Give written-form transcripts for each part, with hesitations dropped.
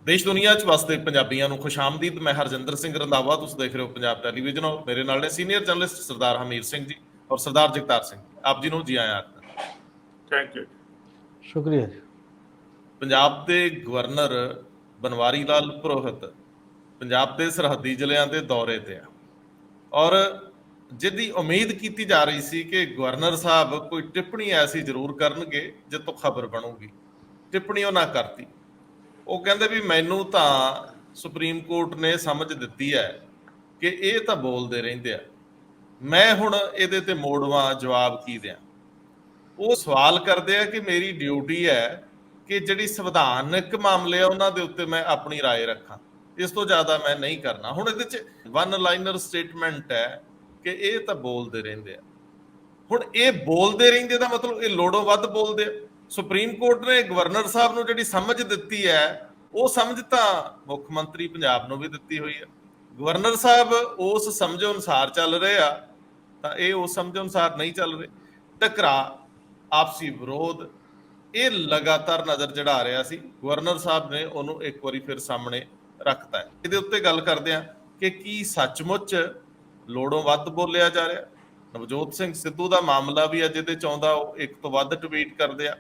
ਦੇਸ਼ ਦੁਨੀਆ 'ਚ ਵਸਦੇ ਪੰਜਾਬੀਆਂ ਨੂੰ ਖੁਸ਼ਾਮਦੀਦ। ਮੈਂ ਹਰਜਿੰਦਰ ਸਿੰਘ ਰੰਧਾਵਾ, ਤੁਸੀਂ ਦੇਖ ਰਹੇ ਹੋ ਪੰਜਾਬ ਟੈਲੀਵਿਜ਼ਨ। ਔਰ ਮੇਰੇ ਨਾਲ ਨੇ ਸੀਨੀਅਰ ਜਰਨਲਿਸਟ ਸਰਦਾਰ ਹਮੀਰ ਸਿੰਘ ਜੀ ਔਰ ਸਰਦਾਰ ਜਗਤਾਰ ਸਿੰਘ। ਆਪ ਜੀ ਨੂੰ ਜੀ ਆਇਆਂ। ਥੈਂਕ ਯੂ, ਸ਼ੁਕਰੀਆ ਜੀ। ਪੰਜਾਬ ਦੇ ਗਵਰਨਰ ਬਨਵਾਰੀ ਲਾਲ ਪੁਰੋਹਿਤ ਪੰਜਾਬ ਦੇ ਸਰਹੱਦੀ ਜ਼ਿਲ੍ਹਿਆਂ ਦੇ ਦੌਰੇ ਤੇ ਆ, ਔਰ ਜਿਹਦੀ ਉਮੀਦ ਕੀਤੀ ਜਾ ਰਹੀ ਸੀ ਕਿ ਗਵਰਨਰ ਸਾਹਿਬ ਕੋਈ ਟਿੱਪਣੀ ਐਸੀ ਜ਼ਰੂਰ ਕਰਨਗੇ ਜਿਸ ਤੋਂ ਖਬਰ ਬਣੂਗੀ। ਟਿੱਪਣੀ ਉਹਨਾਂ ਕਰਤੀ। ਉਹ ਕਹਿੰਦੇ ਵੀ ਮੈਨੂੰ ਤਾਂ ਸੁਪਰੀਮ ਕੋਰਟ ਨੇ ਸਮਝ ਦਿੱਤੀ ਹੈ ਕਿ ਇਹ ਤਾਂ ਬੋਲਦੇ ਰਹਿੰਦੇ ਆ, ਮੈਂ ਹੁਣ ਇਹਦੇ ਤੇ ਮੋੜਵਾਂ ਜਵਾਬ ਕੀ ਦਿਆਂ। ਉਹ ਸਵਾਲ ਕਰਦੇ ਆ ਕਿ ਮੇਰੀ ਡਿਊਟੀ ਹੈ ਕਿ ਜਿਹੜੀ ਸੰਵਿਧਾਨਕ ਮਾਮਲੇ ਆ ਉਹਨਾਂ ਦੇ ਉੱਤੇ ਮੈਂ ਆਪਣੀ ਰਾਏ ਰੱਖਾਂ, ਇਸ ਤੋਂ ਜ਼ਿਆਦਾ ਮੈਂ ਨਹੀਂ ਕਰਨਾ। ਹੁਣ ਇਹਦੇ 'ਚ ਵਨ ਲਾਈਨਰ ਸਟੇਟਮੈਂਟ ਹੈ ਕਿ ਇਹ ਤਾਂ ਬੋਲਦੇ ਰਹਿੰਦੇ ਆ। ਹੁਣ ਇਹ ਬੋਲਦੇ ਰਹਿੰਦੇ ਦਾ ਮਤਲਬ ਇਹ ਲੋੜੋਂ ਵੱਧ ਬੋਲਦੇ ਆ। ਸੁਪਰੀਮ ਕੋਰਟ ਨੇ ਗਵਰਨਰ ਸਾਹਿਬ ਨੂੰ ਜਿਹੜੀ ਸਮਝ ਦਿੱਤੀ ਹੈ, ਉਹ ਸਮਝ ਤਾਂ ਮੁੱਖ ਮੰਤਰੀ ਪੰਜਾਬ ਨੂੰ ਵੀ ਦਿੱਤੀ ਹੋਈ ਹੈ। ਗਵਰਨਰ ਸਾਹਿਬ ਉਸ ਸਮਝ ਅਨੁਸਾਰ ਚੱਲ ਰਹੇ ਆ ਤਾਂ ਇਹ ਉਸ ਸਮਝ ਅਨੁਸਾਰ ਨਹੀਂ ਚੱਲ ਰਹੇ। ਟਕਰਾਅ, ਆਪਸੀ ਵਿਰੋਧ, ਇਹ ਲਗਾਤਾਰ ਨਜ਼ਰ ਚੜਾ ਰਿਹਾ ਸੀ। ਗਵਰਨਰ ਸਾਹਿਬ ਨੇ ਉਹਨੂੰ ਇੱਕ ਵਾਰੀ ਫਿਰ ਸਾਹਮਣੇ ਰੱਖਤਾ ਹੈ। ਇਹਦੇ ਉੱਤੇ ਗੱਲ ਕਰਦੇ ਆ ਕਿ ਕੀ ਸੱਚਮੁੱਚ ਲੋੜੋਂ ਵੱਧ ਬੋਲਿਆ ਜਾ ਰਿਹਾ। ਨਵਜੋਤ ਸਿੰਘ ਸਿੱਧੂ ਦਾ ਮਾਮਲਾ ਵੀ ਆ ਜਿਹਦੇ ਚ ਆਉਂਦਾ, ਉਹ ਇੱਕ ਤੋਂ ਵੱਧ ਟਵੀਟ ਕਰਦੇ ਆ।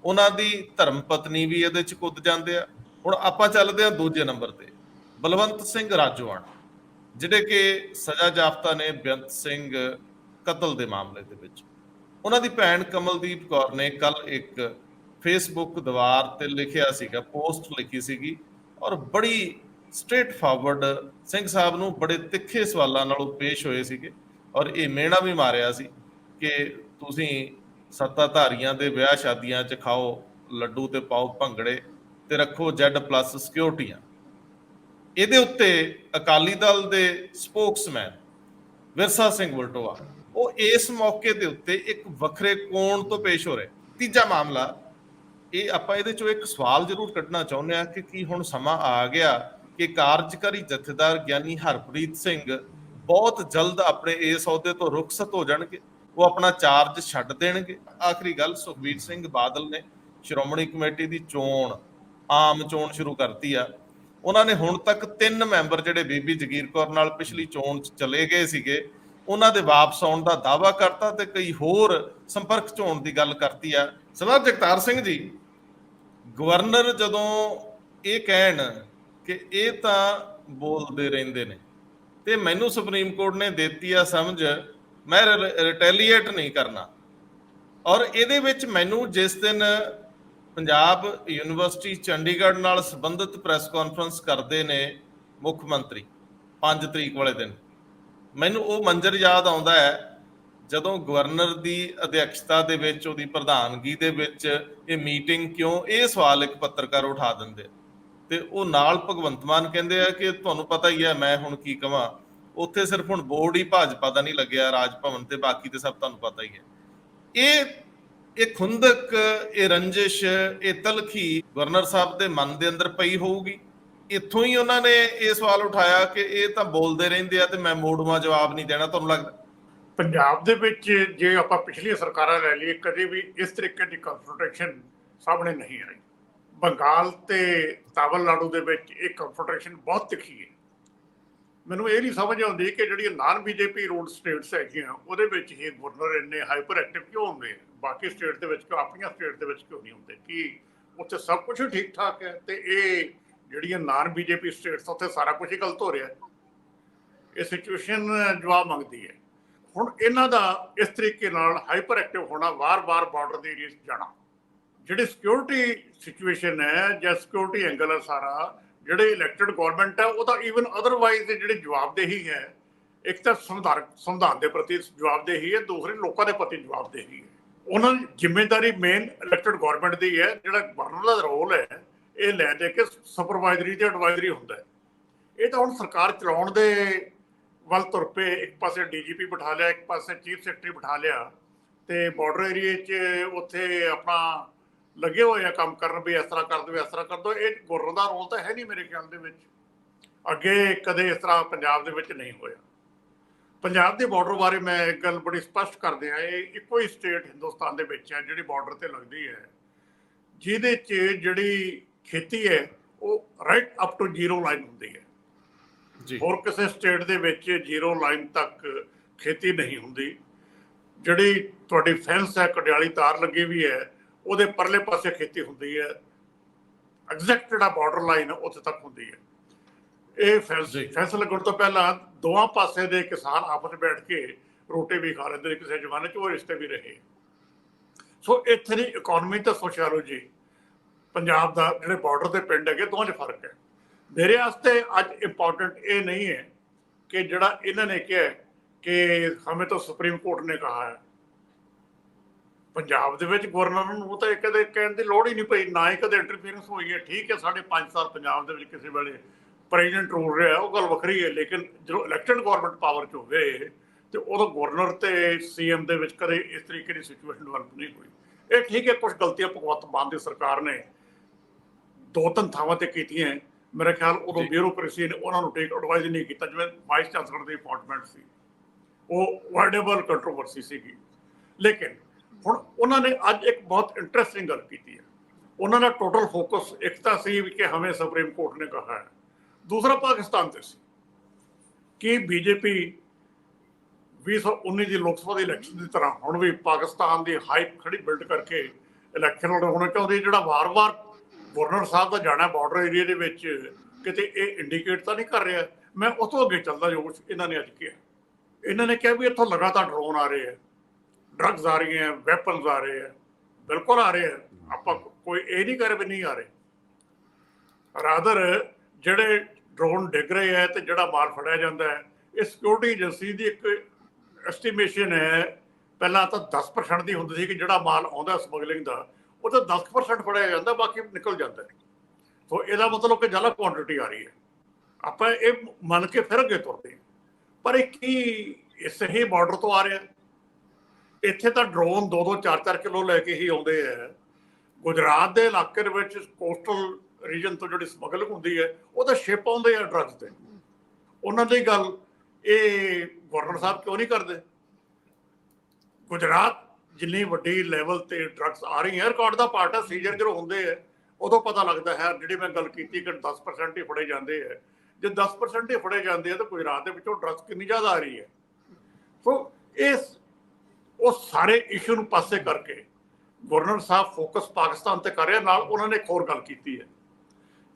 ਉਹਨਾਂ ਦੀ ਧਰਮ ਪਤਨੀ ਵੀ ਇਹਦੇ ਚ ਕੁੱਦ ਜਾਂਦੇ ਆ। ਹੁਣ ਆਪਾਂ ਚੱਲਦੇ ਆ ਦੂਜੇ ਨੰਬਰ ਤੇ, ਬਲਵੰਤ ਸਿੰਘ ਰਾਜੋਆਣ, ਜਿਹੜੇ ਕਿ ਸਜ਼ਾ ਜਾਫਤਾ ਨੇ ਬੇਅੰਤ ਸਿੰਘ ਕਤਲ ਦੇ ਮਾਮਲੇ ਦੇ ਵਿੱਚ। ਉਹਨਾਂ ਦੀ ਭੈਣ ਕਮਲਦੀਪ ਕੌਰ ਨੇ ਕੱਲ ਇੱਕ ਫੇਸਬੁੱਕ ਦੀਵਾਰ ਤੇ ਲਿਖਿਆ ਸੀਗਾ, ਪੋਸਟ ਲਿਖੀ ਸੀਗੀ, ਔਰ ਬੜੀ ਸਟ੍ਰੇਟ ਫਾਰਵਰਡ ਸਿੰਘ ਸਾਹਿਬ ਨੂੰ ਬੜੇ ਤਿੱਖੇ ਸਵਾਲਾਂ ਨਾਲ ਉਹ ਪੇਸ਼ ਹੋਏ ਸੀਗੇ। ਔਰ ਇਹ ਮਿਹਣਾ ਵੀ ਮਾਰਿਆ ਸੀ ਕਿ ਤੁਸੀਂ ਸੱਤਾਧਾਰੀਆਂ ਦੇ ਵਿਆਹ ਸ਼ਾਦੀਆਂ 'ਚ ਖਾਓ ਲੱਡੂ ਤੇ ਪਾਓ ਭੰਗੜੇ ਤੇ ਰੱਖੋ Z+ ਸਿਕਿਉਰਟੀਆਂ। ਇਹਦੇ ਉੱਤੇ ਅਕਾਲੀ ਦਲ ਦੇ ਸਪੋਕਸਮੈਨ ਵਿਰਸਾ ਸਿੰਘ ਵਲਟੋਆ, ਉਹ ਇਸ ਮੌਕੇ ਦੇ ਉੱਤੇ ਇੱਕ ਵੱਖਰੇ ਕੋਣ ਤੋਂ ਪੇਸ਼ ਹੋ ਰਹੇ। ਤੀਜਾ ਮਾਮਲਾ, ਇਹ ਆਪਾਂ ਇਹਦੇ ਚੋਂ ਇੱਕ ਸਵਾਲ ਜ਼ਰੂਰ ਕੱਢਣਾ ਚਾਹੁੰਦੇ ਹਾਂ ਕਿ ਕੀ ਹੁਣ ਸਮਾਂ ਆ ਗਿਆ ਕਿ ਕਾਰਜਕਾਰੀ ਜਥੇਦਾਰ ਗਿਆਨੀ ਹਰਪ੍ਰੀਤ ਸਿੰਘ ਬਹੁਤ ਜਲਦ ਆਪਣੇ ਇਸ ਅਹੁਦੇ ਤੋਂ ਰੁਖਸਤ ਹੋ ਜਾਣਗੇ, ਉਹ ਆਪਣਾ ਚਾਰਜ ਛੱਡ ਦੇਣਗੇ। ਆਖਰੀ ਗੱਲ, ਸੁਖਬੀਰ ਸਿੰਘ ਬਾਦਲ ਨੇ ਸ਼੍ਰੋਮਣੀ ਕਮੇਟੀ ਦੀ ਚੋਣ, ਆਮ ਚੋਣ ਸ਼ੁਰੂ ਕਰਤੀ ਆ। ਉਹਨਾਂ ਨੇ ਹੁਣ ਤੱਕ 3 ਮੈਂਬਰ ਜਿਹੜੇ ਬੀਬੀ ਜਗੀਰ ਕੌਰ ਨਾਲ ਪਿਛਲੀ ਚੋਣ 'ਚ ਚਲੇ ਗਏ ਸੀਗੇ, ਉਹਨਾਂ ਦੇ ਵਾਪਸ ਆਉਣ ਦਾ ਦਾਅਵਾ ਕਰਤਾ ਤੇ ਕਈ ਹੋਰ ਸੰਪਰਕ 'ਚ ਹੋਣ ਦੀ ਗੱਲ ਕਰਤੀ ਆ। ਸਰਦਾਰ ਜਗਤਾਰ ਸਿੰਘ ਜੀ, ਗਵਰਨਰ ਜਦੋਂ ਇਹ ਕਹਿਣ ਕਿ ਇਹ ਤਾਂ ਬੋਲਦੇ ਰਹਿੰਦੇ ਨੇ ਤੇ ਮੈਨੂੰ ਸੁਪਰੀਮ ਕੋਰਟ ਨੇ ਦਿੱਤੀ ਆ ਸਮਝ, ਮੈਂ ਰਿਟੈਲੀਏਟ ਨਹੀਂ ਕਰਨਾ। ਔਰ ਇਹਦੇ ਵਿੱਚ ਮੈਨੂੰ ਜਿਸ ਦਿਨ ਪੰਜਾਬ ਯੂਨੀਵਰਸਿਟੀ ਚੰਡੀਗੜ੍ਹ ਨਾਲ ਸੰਬੰਧਿਤ ਪ੍ਰੈਸ ਕਾਨਫਰੰਸ ਕਰਦੇ ਨੇ ਮੁੱਖ ਮੰਤਰੀ 5 ਤਰੀਕ ਵਾਲੇ ਦਿਨ, ਮੈਨੂੰ ਉਹ ਮੰਜ਼ਰ ਯਾਦ ਆਉਂਦਾ ਹੈ ਜਦੋਂ ਗਵਰਨਰ ਦੀ ਅਧਿਅਕਸ਼ਤਾ ਦੇ ਵਿੱਚ, ਉਹਦੀ ਪ੍ਰਧਾਨਗੀ ਦੇ ਵਿੱਚ ਇਹ ਮੀਟਿੰਗ ਕਿਉਂ, ਇਹ ਸਵਾਲ ਇੱਕ ਪੱਤਰਕਾਰ ਉਠਾ ਦਿੰਦੇ ਤੇ ਉਹ ਨਾਲ ਭਗਵੰਤ ਮਾਨ ਕਹਿੰਦੇ ਆ ਕਿ ਤੁਹਾਨੂੰ ਪਤਾ ਹੀ ਹੈ ਮੈਂ ਹੁਣ ਕੀ ਕਵਾਂ, ਉੱਥੇ ਸਿਰਫ ਹੁਣ ਬੋਰਡ ਹੀ ਭਾਜਪਾ ਦਾ ਨਹੀਂ ਲੱਗਿਆ ਰਾਜ ਭਵਨ ਤੇ, ਬਾਕੀ ਤੇ ਸਭ ਤੁਹਾਨੂੰ ਪਤਾ ਹੀ ਹੈ। ਇਹ ਖੁੰਦਕ, ਇਹ ਰੰਜਿਸ਼, ਇਹ ਤਲਖੀ ਗਵਰਨਰ ਸਾਹਿਬ ਦੇ ਮਨ ਦੇ ਅੰਦਰ ਪਈ ਹੋਊਗੀ। ਇੱਥੋਂ ਹੀ ਉਹਨਾਂ ਨੇ ਇਹ ਸਵਾਲ ਉਠਾਇਆ ਕਿ ਇਹ ਤਾਂ ਬੋਲਦੇ ਰਹਿੰਦੇ ਆ ਤੇ ਮੈਂ ਮੋੜਵਾਂ ਜਵਾਬ ਨਹੀਂ ਦੇਣਾ। ਤੁਹਾਨੂੰ ਲੱਗਦਾ ਪੰਜਾਬ ਦੇ ਵਿੱਚ ਜੇ ਆਪਾਂ ਪਿਛਲੀਆਂ ਸਰਕਾਰਾਂ ਲੈ ਲਈਏ, ਕਦੇ ਵੀ ਇਸ ਤਰੀਕੇ ਦੀ ਕਨਫਰੰਟੇਸ਼ਨ ਸਾਹਮਣੇ ਨਹੀਂ ਆਈ। ਬੰਗਾਲ ਤੇ ਤਾਮਿਲਨਾਡੂ ਦੇ ਵਿੱਚ ਇਹ ਕਨਫਰੰਟੇਸ਼ਨ ਬਹੁਤ ਤਿੱਖੀ ਹੈ। ਮੈਨੂੰ ਇਹ ਨਹੀਂ ਸਮਝ ਆਉਂਦੀ ਕਿ ਜਿਹੜੀਆਂ ਨਾਨ BJP ਰੂਲਡ ਸਟੇਟਸ ਹੈਗੀਆਂ ਉਹਦੇ ਵਿੱਚ ਹੀ ਗਵਰਨਰ ਇੰਨੇ ਹਾਈਪਰ ਐਕਟਿਵ ਕਿਉਂ ਹੁੰਦੇ ਆ, ਬਾਕੀ ਸਟੇਟ ਦੇ ਵਿੱਚ ਕਿਉਂ, ਆਪਣੀਆਂ ਸਟੇਟ ਦੇ ਵਿੱਚ ਕਿਉਂ ਨਹੀਂ ਹੁੰਦੇ? ਕਿ ਉੱਥੇ ਸਭ ਕੁਝ ਠੀਕ ਠਾਕ ਹੈ ਤੇ ਇਹ ਜਿਹੜੀਆਂ ਨਾਨ BJP ਸਟੇਟਸ ਉੱਥੇ ਸਾਰਾ ਕੁਝ ਹੀ ਗਲਤ ਹੋ ਰਿਹਾ? ਇਹ ਸਿਚੁਏਸ਼ਨ ਜਵਾਬ ਮੰਗਦੀ ਹੈ। ਹੁਣ ਇਹਨਾਂ ਦਾ ਇਸ ਤਰੀਕੇ ਨਾਲ ਹਾਈਪਰ ਐਕਟਿਵ ਹੋਣਾ, ਵਾਰ-ਵਾਰ ਬਾਰਡਰ ਦੇ ਏਰੀਏ 'ਚ ਜਾਣਾ, ਜਿਹੜੀ ਸਿਕਿਉਰਿਟੀ ਸਿਚੁਏਸ਼ਨ ਹੈ ਜਾਂ ਸਿਕਿਉਰਿਟੀ ਐਂਗਲ ਹੈ ਸਾਰਾ, ਜਿਹੜੇ ਇਲੈਕਟਡ ਗਵਰਨਮੈਂਟ ਹੈ ਉਹਦਾ ਈਵਨ ਅਦਰਵਾਈਜ਼ ਜਿਹੜੀ ਜਵਾਬਦੇਹੀ ਹੈ, ਇੱਕ ਤਾਂ ਸੰਵਿਧਾਨ ਦੇ ਪ੍ਰਤੀ ਜਵਾਬਦੇਹੀ ਹੈ, ਦੂਸਰੀ ਲੋਕਾਂ ਦੇ ਪ੍ਰਤੀ ਜਵਾਬਦੇਹੀ ਹੈ। ਉਹਨਾਂ ਦੀ ਜ਼ਿੰਮੇਵਾਰੀ ਮੇਨ ਇਲੈਕਟਡ ਗਵਰਨਮੈਂਟ ਦੀ ਹੈ। ਜਿਹੜਾ ਗਵਰਨਰ ਦਾ ਰੋਲ ਹੈ ਇਹ ਲੈ ਦੇ ਕੇ ਸੁਪਰਵਾਈਜ਼ਰੀ ਤੇ ਐਡਵਾਈਜ਼ਰੀ ਹੁੰਦਾ ਹੈ। ਇਹ ਤਾਂ ਹੁਣ ਸਰਕਾਰ ਚਲਾਉਣ ਦੇ ਵੱਲ ਤੁਰ ਪਏ। ਇੱਕ ਪਾਸੇ DGP ਬਿਠਾ ਲਿਆ, ਇੱਕ ਪਾਸੇ ਚੀਫ ਸੈਕਟਰੀ ਬਿਠਾ ਲਿਆ ਤੇ ਬਾਰਡਰ ਏਰੀਏ 'ਚ ਉੱਥੇ ਆਪਣਾ ਲੱਗੇ ਹੋਏ ਆ ਕੰਮ ਕਰਨ, ਵੀ ਇਸ ਤਰ੍ਹਾਂ ਕਰ ਦਿਓ, ਇਸ ਤਰ੍ਹਾਂ ਕਰ ਦਿਓ। ਇਹ ਗਵਰਨਰ ਦਾ ਰੋਲ ਤਾਂ ਹੈ ਨਹੀਂ ਮੇਰੇ ਖਿਆਲ ਦੇ ਵਿੱਚ। ਅੱਗੇ ਕਦੇ ਇਸ ਤਰ੍ਹਾਂ ਪੰਜਾਬ ਦੇ ਵਿੱਚ ਨਹੀਂ ਹੋਇਆ। ਪੰਜਾਬ ਦੇ ਬਾਰਡਰ ਬਾਰੇ ਮੈਂ ਇੱਕ ਗੱਲ ਬੜੀ ਸਪਸ਼ਟ ਕਰ ਦਿਆਂ, ਇਹ ਇੱਕੋ ਹੀ ਸਟੇਟ ਹਿੰਦੁਸਤਾਨ ਦੇ ਵਿੱਚ ਹੈ ਜਿਹੜੀ ਬਾਰਡਰ ਤੇ ਲੱਗਦੀ ਹੈ, ਜਿਹਦੇ 'ਚ ਜਿਹੜੀ ਖੇਤੀ ਹੈ ਉਹ right up two zero line ਹੁੰਦੀ ਹੈ ਜੀ ਹੋਰ ਕਿਸੇ ਸਟੇਟ ਦੇ ਵਿੱਚ ਜ਼ੀਰੋ ਲਾਈਨ ਤੱਕ ਖੇਤੀ ਨਹੀਂ ਹੁੰਦੀ। ਜਿਹੜੀ ਤੁਹਾਡੀ ਫੈਂਸ ਹੈ, ਕਡਿਆਲੀ ਤਾਰ ਲੱਗੀ ਵੀ ਹੈ, ਉਹਦੇ ਪਰਲੇ ਪਾਸੇ ਖੇਤੀ ਹੁੰਦੀ ਹੈ। ਐਗਜ਼ੈਕਟ ਜਿਹੜਾ ਬਾਰਡਰ ਲਾਈਨ ਹੈ ਉੱਥੇ ਤੱਕ ਹੁੰਦੀ ਹੈ। ਇਹ ਫੈਂਸ ਲੱਗਣ ਤੋਂ ਪਹਿਲਾਂ ਦੋਵਾਂ ਪਾਸੇ ਦੇ ਕਿਸਾਨ ਆਪਸ ਵਿੱਚ ਬੈਠ ਕੇ ਰੋਟੀ ਵੀ ਖਾ ਲੈਂਦੇ ਕਿਸੇ ਜ਼ਮਾਨੇ 'ਚ, ਉਹ ਰਿਸ਼ਤੇ ਵੀ ਰਹੇ। ਸੋ ਇੱਥੇ ਦੀ ਇਕੋਨਮੀ ਤੇ ਸੋਸ਼ੀਓਲੋਜੀ ਪੰਜਾਬ ਦਾ ਜਿਹੜੇ ਬਾਰਡਰ ਦੇ ਪਿੰਡ ਹੈਗੇ ਦੋਵਾਂ 'ਚ ਫਰਕ ਹੈ। ਮੇਰੇ ਵਾਸਤੇ ਅੱਜ ਇੰਪੋਰਟੈਂਟ ਇਹ ਨਹੀਂ ਹੈ ਕਿ ਜਿਹੜਾ ਇਹਨਾਂ ਨੇ ਕਿਹਾ ਕਿ ਹਮੇ ਤਾਂ ਸੁਪਰੀਮ ਕੋਰਟ ਨੇ ਕਹਾ ਹੈ। ਪੰਜਾਬ ਦੇ ਵਿੱਚ ਗਵਰਨਰ ਨੂੰ ਤਾਂ ਕਦੇ ਕਹਿਣ ਦੀ ਲੋੜ ਹੀ ਨਹੀਂ ਪਈ, ਨਾ ਹੀ ਕਦੇ ਇੰਟਰਫੀਅਰੈਂਸ ਹੋਈ ਹੈ। ਠੀਕ ਹੈ, 5.5 ਸਾਲ ਪੰਜਾਬ ਦੇ ਵਿੱਚ ਕਿਸੇ ਵੇਲੇ ਪ੍ਰੈਜ਼ੀਡੈਂਟ ਰੂਲ ਰਿਹਾ, ਉਹ ਗੱਲ ਵੱਖਰੀ ਹੈ, ਲੇਕਿਨ ਜਦੋਂ ਇਲੈਕਟਡ ਗਵਰਨਮੈਂਟ ਪਾਵਰ 'ਚ ਹੋਵੇ ਤੇ ਉਦੋਂ ਗਵਰਨਰ ਤੇ ਸੀਐਮ ਦੇ ਵਿੱਚ ਕਦੇ ਇਸ ਤਰੀਕੇ ਦੀ ਸਿਚੁਏਸ਼ਨ ਡਿਵੈਲਪ ਨਹੀਂ ਹੋਈ। ਇਹ ਠੀਕ ਹੈ, ਕੁਝ ਗਲਤੀਆਂ ਭਗਵੰਤ ਮਾਨ ਦੀ ਸਰਕਾਰ ਨੇ 2-3 ਥਾਵਾਂ ਤੇ ਕੀਤੀਆਂ। ਮੇਰੇ ਖਿਆਲ ਉਦੋਂ ਬਿਊਰੋਕ੍ਰੇਸੀ ਨੇ ਉਹਨਾਂ ਨੂੰ ਟੇਕ ਐਡਵਾਈਜ਼ ਨਹੀਂ ਕੀਤਾ। ਜਿਵੇਂ ਵਾਈਸ ਚਾਂਸਲਰ ਦੀ ਅਪਾਇੰਟਮੈਂਟ ਸੀ, ਉਹ ਵਰਡੇਬਲ ਕੰਟਰੋਵਰਸੀ ਸੀਗੀ। ਲੇਕਿਨ ਹੁਣ ਉਹਨਾਂ ਨੇ ਅੱਜ ਇੱਕ ਬਹੁਤ ਇੰਟਰਸਟਿੰਗ ਗੱਲ ਕੀਤੀ ਹੈ। ਉਹਨਾਂ ਦਾ ਟੋਟਲ ਫੋਕਸ ਇੱਕ ਤਾਂ ਸੀ ਕਿ ਹਮੇ ਸੁਪਰੀਮ ਕੋਰਟ ਨੇ ਕਹਾ ਹੈ, ਦੂਸਰਾ ਪਾਕਿਸਤਾਨ ਤੇ ਸੀ ਕਿ ਬੀਜੇਪੀ 2019 ਦੀ ਲੋਕ ਸਭਾ ਦੀ ਇਲੈਕਸ਼ਨ ਦੀ ਤਰ੍ਹਾਂ ਹੁਣ ਵੀ ਪਾਕਿਸਤਾਨ ਦੀ ਹਾਈਪ ਖੜੀ ਬਿਲਡ ਕਰਕੇ ਇਲੈਕਸ਼ਨ ਹੋਣਾ ਚਾਹੁੰਦੀ। ਜਿਹੜਾ ਵਾਰ-ਵਾਰ ਗਵਰਨਰ ਸਾਹਿਬ ਦਾ ਜਾਣਾ ਬਾਰਡਰ ਏਰੀਆ ਦੇ ਵਿੱਚ, ਕਿਤੇ ਇਹ ਇੰਡੀਕੇਟ ਤਾਂ ਨਹੀਂ ਕਰ ਰਿਹਾ। ਮੈਂ ਉਸ ਤੋਂ ਅੱਗੇ ਚੱਲਦਾ ਜੋ ਕੁਛ ਇਹਨਾਂ ਨੇ ਅੱਜ ਕਿਹਾ। ਇਹਨਾਂ ਨੇ ਕਿਹਾ ਵੀ ਇੱਥੋਂ ਲਗਾਤਾਰ ਡਰੋਨ ਆ ਰਹੇ ਹੈ, ਡਰੱਗਸ ਆ ਰਹੀਆਂ, ਵੈਪਨਸ ਆ ਰਹੇ ਹੈ। ਬਿਲਕੁਲ ਆ ਰਹੇ ਹੈ, ਆਪਾਂ ਕੋਈ ਇਹ ਨਹੀਂ ਕਰ ਵੀ ਨਹੀਂ ਆ ਰਹੇ। ਰਾਦਰ ਜਿਹੜੇ ਡਰੋਨ ਡਿੱਗ ਰਹੇ ਹੈ ਤੇ ਜਿਹੜਾ ਮਾਲ ਫੜਿਆ ਜਾਂਦਾ ਹੈ, ਇਹ ਸਿਕਿਉਰਿਟੀ ਏਜੰਸੀ ਦੀ ਇੱਕ ਐਸਟੀਮੇਸ਼ਨ ਹੈ। ਪਹਿਲਾਂ ਤਾਂ 10% ਦੀ ਹੁੰਦੀ ਸੀ ਕਿ ਜਿਹੜਾ ਮਾਲ ਆਉਂਦਾ ਸਮਗਲਿੰਗ ਦਾ, ਉਹ ਤਾਂ 10% ਫੜਿਆ ਜਾਂਦਾ, ਬਾਕੀ ਨਿਕਲ ਜਾਂਦਾ ਹੈ। ਸੋ ਇਹਦਾ ਮਤਲਬ ਕਿ ਜ਼ਿਆਦਾ ਕੁਆਂਟਿਟੀ ਆ ਰਹੀ ਹੈ। ਆਪਾਂ ਇਹ ਮੰਨ ਕੇ ਫਿਰ ਅੱਗੇ ਤੁਰਦੇ ਹਾਂ, ਪਰ ਇਹ ਕੀ ਸਹੀ ਬਾਰਡਰ ਤੋਂ ਆ ਰਿਹਾ? ਇੱਥੇ ਤਾਂ ਡਰੋਨ 2-2, 4-4 ਕਿਲੋ ਲੈ ਕੇ ਹੀ ਆਉਂਦੇ ਹੈ। ਗੁਜਰਾਤ ਦੇ ਇਲਾਕੇ ਦੇ ਵਿੱਚ ਕੋਸਟਲ ਰੀਜਨ ਤੋਂ ਜਿਹੜੀ ਸਮਗਲਿੰਗ ਹੁੰਦੀ ਹੈ, ਉਹ ਤਾਂ ਸ਼ਿਪ ਆਉਂਦੇ ਆ ਡਰੱਗਸ ਤੇ। ਉਹਨਾਂ ਦੀ ਗੱਲ ਇਹ ਗਵਰਨਰ ਸਾਹਿਬ ਕਿਉਂ ਨਹੀਂ ਕਰਦੇ? ਗੁਜਰਾਤ ਜਿੰਨੀ ਵੱਡੀ ਲੈਵਲ ਤੇ ਡਰੱਗਸ ਆ ਰਹੀ ਹੈ, ਰਿਕਾਰਡ ਦਾ ਪਾਰਟ ਹੈ। ਸੀਜ਼ਰ ਜਦੋਂ ਹੁੰਦੇ ਹੈ ਉਦੋਂ ਪਤਾ ਲੱਗਦਾ ਹੈ। ਜਿਹੜੀ ਮੈਂ ਗੱਲ ਕੀਤੀ ਕਿ 10% ਹੀ ਫੜੇ ਜਾਂਦੇ ਹੈ, ਜੇ 10% ਹੀ ਫੜੇ ਜਾਂਦੇ ਆ ਤਾਂ ਗੁਜਰਾਤ ਦੇ ਵਿੱਚੋਂ ਡਰੱਗਸ ਕਿੰਨੀ ਜ਼ਿਆਦਾ ਆ ਰਹੀ ਹੈ। ਸੋ ਉਹ ਸਾਰੇ ਇਸ਼ੂ ਨੂੰ ਪਾਸੇ ਕਰਕੇ ਗਵਰਨਰ ਸਾਹਿਬ ਫੋਕਸ ਪਾਕਿਸਤਾਨ ਤੇ ਕਰ ਰਿਹਾ। ਨਾਲ ਉਹਨਾਂ ਨੇ ਇੱਕ ਹੋਰ ਗੱਲ ਕੀਤੀ ਹੈ,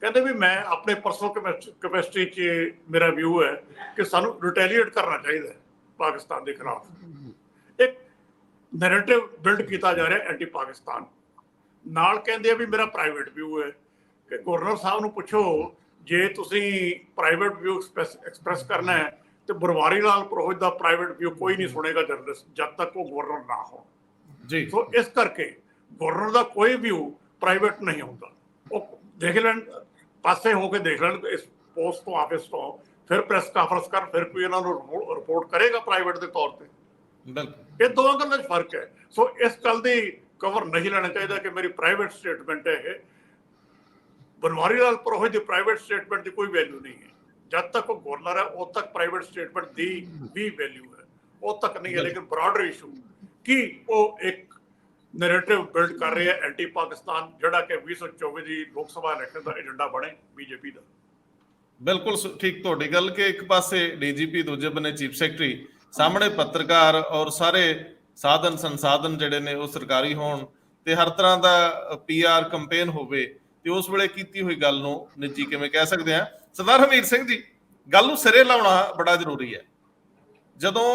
ਕਹਿੰਦੇ ਵੀ ਮੈਂ ਆਪਣੇ ਪਰਸਨਲ ਕੈਪੈਸਿਟੀ 'ਚ ਮੇਰਾ ਵਿਊ ਹੈ ਕਿ ਸਾਨੂੰ ਰਿਟੈਲੀਏਟ ਕਰਨਾ ਚਾਹੀਦਾ ਹੈ ਪਾਕਿਸਤਾਨ ਦੇ ਖਿਲਾਫ। ਇੱਕ ਨੈਰੇਟਿਵ ਬਿਲਡ ਕੀਤਾ ਜਾ ਰਿਹਾ ਐਂਟੀ ਪਾਕਿਸਤਾਨ। ਨਾਲ ਕਹਿੰਦੇ ਆ ਵੀ ਮੇਰਾ ਪ੍ਰਾਈਵੇਟ ਵਿਊ ਹੈ ਕਿ ਗਵਰਨਰ ਸਾਹਿਬ ਨੂੰ ਪੁੱਛੋ, ਜੇ ਤੁਸੀਂ ਪ੍ਰਾਈਵੇਟ ਵਿਊ ਐਕਸਪ੍ਰੈਸ ਕਰਨਾ ਹੈ ਤੇ ਬਨਵਾਰੀ ਲਾਲ ਪੁਰੋਹਿਤ ਦਾ ਪ੍ਰਾਈਵੇਟ ਵਿਊ ਕੋਈ ਨਹੀਂ ਸੁਣੇਗਾ ਜਰਨਲਿਸਟ, ਜਦ ਤੱਕ ਉਹ ਗਵਰਨਰ ਨਾ ਹੋ ਜੀ। ਸੋ ਇਸ ਕਰਕੇ ਗਵਰਨਰ ਦਾ ਕੋਈ ਵਿਊ ਪ੍ਰਾਈਵੇਟ ਨਹੀਂ ਹੁੰਦਾ। ਉਹ ਦੇਖ ਲੈਣ, ਪਾਸੇ ਹੋ ਕੇ ਦੇਖ ਲੈਣ ਇਸ ਪੋਸਟ ਤੋਂ, ਆਫਿਸ ਤੋਂ, ਫਿਰ ਪ੍ਰੈਸ ਕਾਨਫਰੰਸ ਕਰ, ਫਿਰ ਕੋਈ ਇਹਨਾਂ ਨੂੰ ਰਿਪੋਰਟ ਕਰੇਗਾ ਪ੍ਰਾਈਵੇਟ ਦੇ ਤੌਰ ਤੇ। ਇਹ ਦੋਵਾਂ ਗੱਲਾਂ 'ਚ ਫਰਕ ਹੈ। ਸੋ ਇਸ ਗੱਲ ਦੀ ਕਵਰ ਨਹੀਂ ਲੈਣਾ ਚਾਹੀਦਾ ਕਿ ਮੇਰੀ ਪ੍ਰਾਈਵੇਟ ਸਟੇਟਮੈਂਟ ਹੈ ਇਹ। ਬਨਵਾਰੀ ਲਾਲ ਪੁਰੋਹਿਤ ਦੀ ਪ੍ਰਾਈਵੇਟ ਸਟੇਟਮੈਂਟ ਦੀ ਕੋਈ ਵੈਲਿਊ ਨਹੀਂ ਹੈ। ਜਦ ਤੱਕ ਉਹ ਗਵਰਨਰ ਹੈ ਉਦ ਤੱਕ ਪ੍ਰਾਈਵੇਟ ਸਟੇਟਮੈਂਟ ਦੀ ਵੀ ਵੈਲਿਊ ਹੈ, ਉਦ ਤੱਕ ਨਹੀਂ ਹੈ। ਲੇਕਿਨ ਬ੍ਰੌਡਰ ਇਸ਼ੂ ਕਿ ਉਹ ਇੱਕ ਨੈਰੇਟਿਵ ਬਿਲਡ ਕਰ ਰਿਹਾ ਐਂਟੀ ਪਾਕਿਸਤਾਨ, ਜਿਹੜਾ ਕਿ 2024 ਦੀ ਲੋਕ ਸਭਾ ਇਲੈਕਸ਼ਨ ਦਾ ਏਜੰਡਾ ਬਣੇ ਬੀਜੇਪੀ ਦਾ। ਬਿਲਕੁਲ ਠੀਕ ਤੁਹਾਡੀ ਗੱਲ ਕਿ ਇੱਕ ਪਾਸੇ ਡੀਜੀਪੀ, ਦੂਜੇ ਬੰਨੇ ਚੀਫ ਸੈਕਟਰੀ, ਸਾਹਮਣੇ ਪੱਤਰਕਾਰ ਔਰ ਸਾਰੇ ਸਾਧਨ ਸੰਸਾਧਨ ਜਿਹੜੇ ਨੇ ਉਹ ਸਰਕਾਰੀ ਹੋਣ ਤੇ ਹਰ ਤਰ੍ਹਾਂ ਦਾ PR ਕੰਪੇਨ ਹੋਵੇ, ਤੇ ਉਸ ਵੇਲੇ ਕੀਤੀ ਹੋਈ ਗੱਲ ਨੂੰ ਨਿੱਜੀ ਕਿਵੇਂ ਕਹਿ ਸਕਦੇ ਹਾਂ? ਸਰਦਾਰ ਹਮੀਰ ਸਿੰਘ ਜੀ, ਗੱਲ ਨੂੰ ਸਿਰੇ ਲਾਉਣਾ ਬੜਾ ਜ਼ਰੂਰੀ ਹੈ। ਜਦੋਂ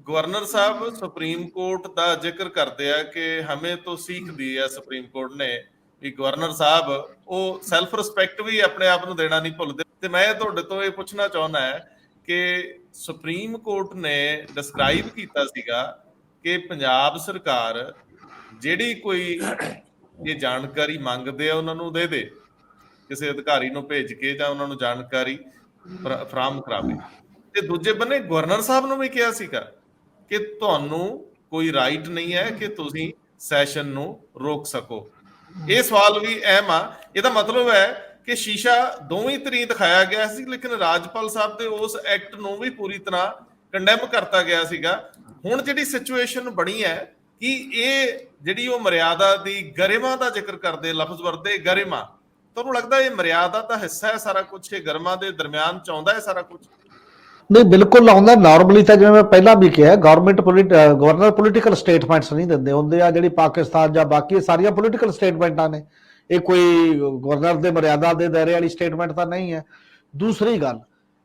ਗਵਰਨਰ ਸਾਹਿਬ ਸੁਪਰੀਮ ਕੋਰਟ ਦਾ ਜ਼ਿਕਰ ਕਰਦੇ ਆ ਕਿ ਹਮੇ ਤੋਂ ਸੀਖਦੀ ਹੈ ਸੁਪਰੀਮ ਕੋਰਟ ਨੇ, ਵੀ ਗਵਰਨਰ ਸਾਹਿਬ ਉਹ ਸੈਲਫ ਰਿਸਪੈਕਟ ਵੀ ਆਪਣੇ ਆਪ ਨੂੰ ਦੇਣਾ ਨਹੀਂ ਭੁੱਲਦੇ। ਤੇ ਮੈਂ ਤੁਹਾਡੇ ਤੋਂ ਇਹ ਪੁੱਛਣਾ ਚਾਹੁੰਦਾ ਕਿ ਸੁਪਰੀਮ ਕੋਰਟ ਨੇ ਡਿਸਕ੍ਰਾਈਬ ਕੀਤਾ ਸੀਗਾ ਕਿ ਪੰਜਾਬ ਸਰਕਾਰ ਜਿਹੜੀ ਕੋਈ ਇਹ ਜਾਣਕਾਰੀ ਮੰਗਦੇ ਆ ਉਹਨਾਂ ਨੂੰ ਦੇ ਦੇ, ਕਿਸੇ ਅਧਿਕਾਰੀ ਨੂੰ ਭੇਜ ਕੇ ਜਾਂ ਉਹਨਾਂ ਨੂੰ ਜਾਣਕਾਰੀ ਫਰਾਹਮ ਕਰਾਵੇ। ਤੇ ਦੂਜੇ ਬੰਨੇ ਗਵਰਨਰ ਸਾਹਿਬ ਨੂੰ ਵੀ ਕਿਹਾ ਸੀਗਾ ਕਿ ਤੁਹਾਨੂੰ ਕੋਈ ਰਾਈਟ ਨਹੀਂ ਹੈ ਕਿ ਤੁਸੀਂ ਸੈਸ਼ਨ ਨੂੰ ਰੋਕ ਸਕੋ। ਇਹ ਸਵਾਲ ਵੀ ਅਹਿਮ ਆ। ਇਹਦਾ ਮਤਲਬ ਹੈ ਕਿ ਸ਼ੀਸ਼ਾ ਦੋਵੇਂ ਤਰੀ ਦਿਖਾਇਆ ਗਿਆ ਸੀ, ਲੇਕਿਨ ਰਾਜਪਾਲ ਸਾਹਿਬ ਦੇ ਉਸ ਐਕਟ ਨੂੰ ਵੀ ਪੂਰੀ ਤਰ੍ਹਾਂ ਕੰਡੈਮ ਕਰਤਾ ਗਿਆ ਸੀਗਾ। ਹੁਣ ਜਿਹੜੀ ਸਿਚੁਏਸ਼ਨ ਬਣੀ ਹੈ ਕਿ ਇਹ ਜਿਹੜੀ ਉਹ ਮਰਿਆਦਾ ਦੀ ਗਰਿਮਾ ਦਾ ਜ਼ਿਕਰ ਕਰਦੇ, ਲਫ਼ਜ਼ ਵਰਤੇ ਗਰਿਮਾ, ਤੁਹਾਨੂੰ ਲੱਗਦਾ ਇਹ ਮਰਿਆਦਾ ਦਾ ਹਿੱਸਾ ਹੈ ਸਾਰਾ ਕੁਝ, ਇਹ ਗਰਮਾਂ ਦੇ ਦਰਮਿਆਨ ਚ ਆਉਂਦਾ ਹੈ ਸਾਰਾ ਕੁਝ? ਨਹੀਂ, ਬਿਲਕੁਲ ਆਉਂਦਾ। ਨਾਰਮਲੀ ਤਾਂ ਜਿਵੇਂ ਮੈਂ ਪਹਿਲਾਂ ਵੀ ਕਿਹਾ, ਗਵਰਨਰ ਪੋਲੀਟੀਕਲ ਸਟੇਟਮੈਂਟਸ ਨਹੀਂ ਦਿੰਦੇ ਹੁੰਦੇ ਆ। ਜਿਹੜੀ ਪਾਕਿਸਤਾਨ ਜਾਂ ਬਾਕੀ ਸਾਰੀਆਂ ਪੋਲੀਟੀਕਲ ਸਟੇਟਮੈਂਟਾਂ ਨੇ, ਇਹ ਕੋਈ ਗਵਰਨਰ ਦੇ ਮਰਿਆਦਾ ਦੇ ਦਾਇਰੇ ਵਾਲੀ ਸਟੇਟਮੈਂਟ ਤਾਂ ਨਹੀਂ ਹੈ। ਦੂਸਰੀ ਗੱਲ,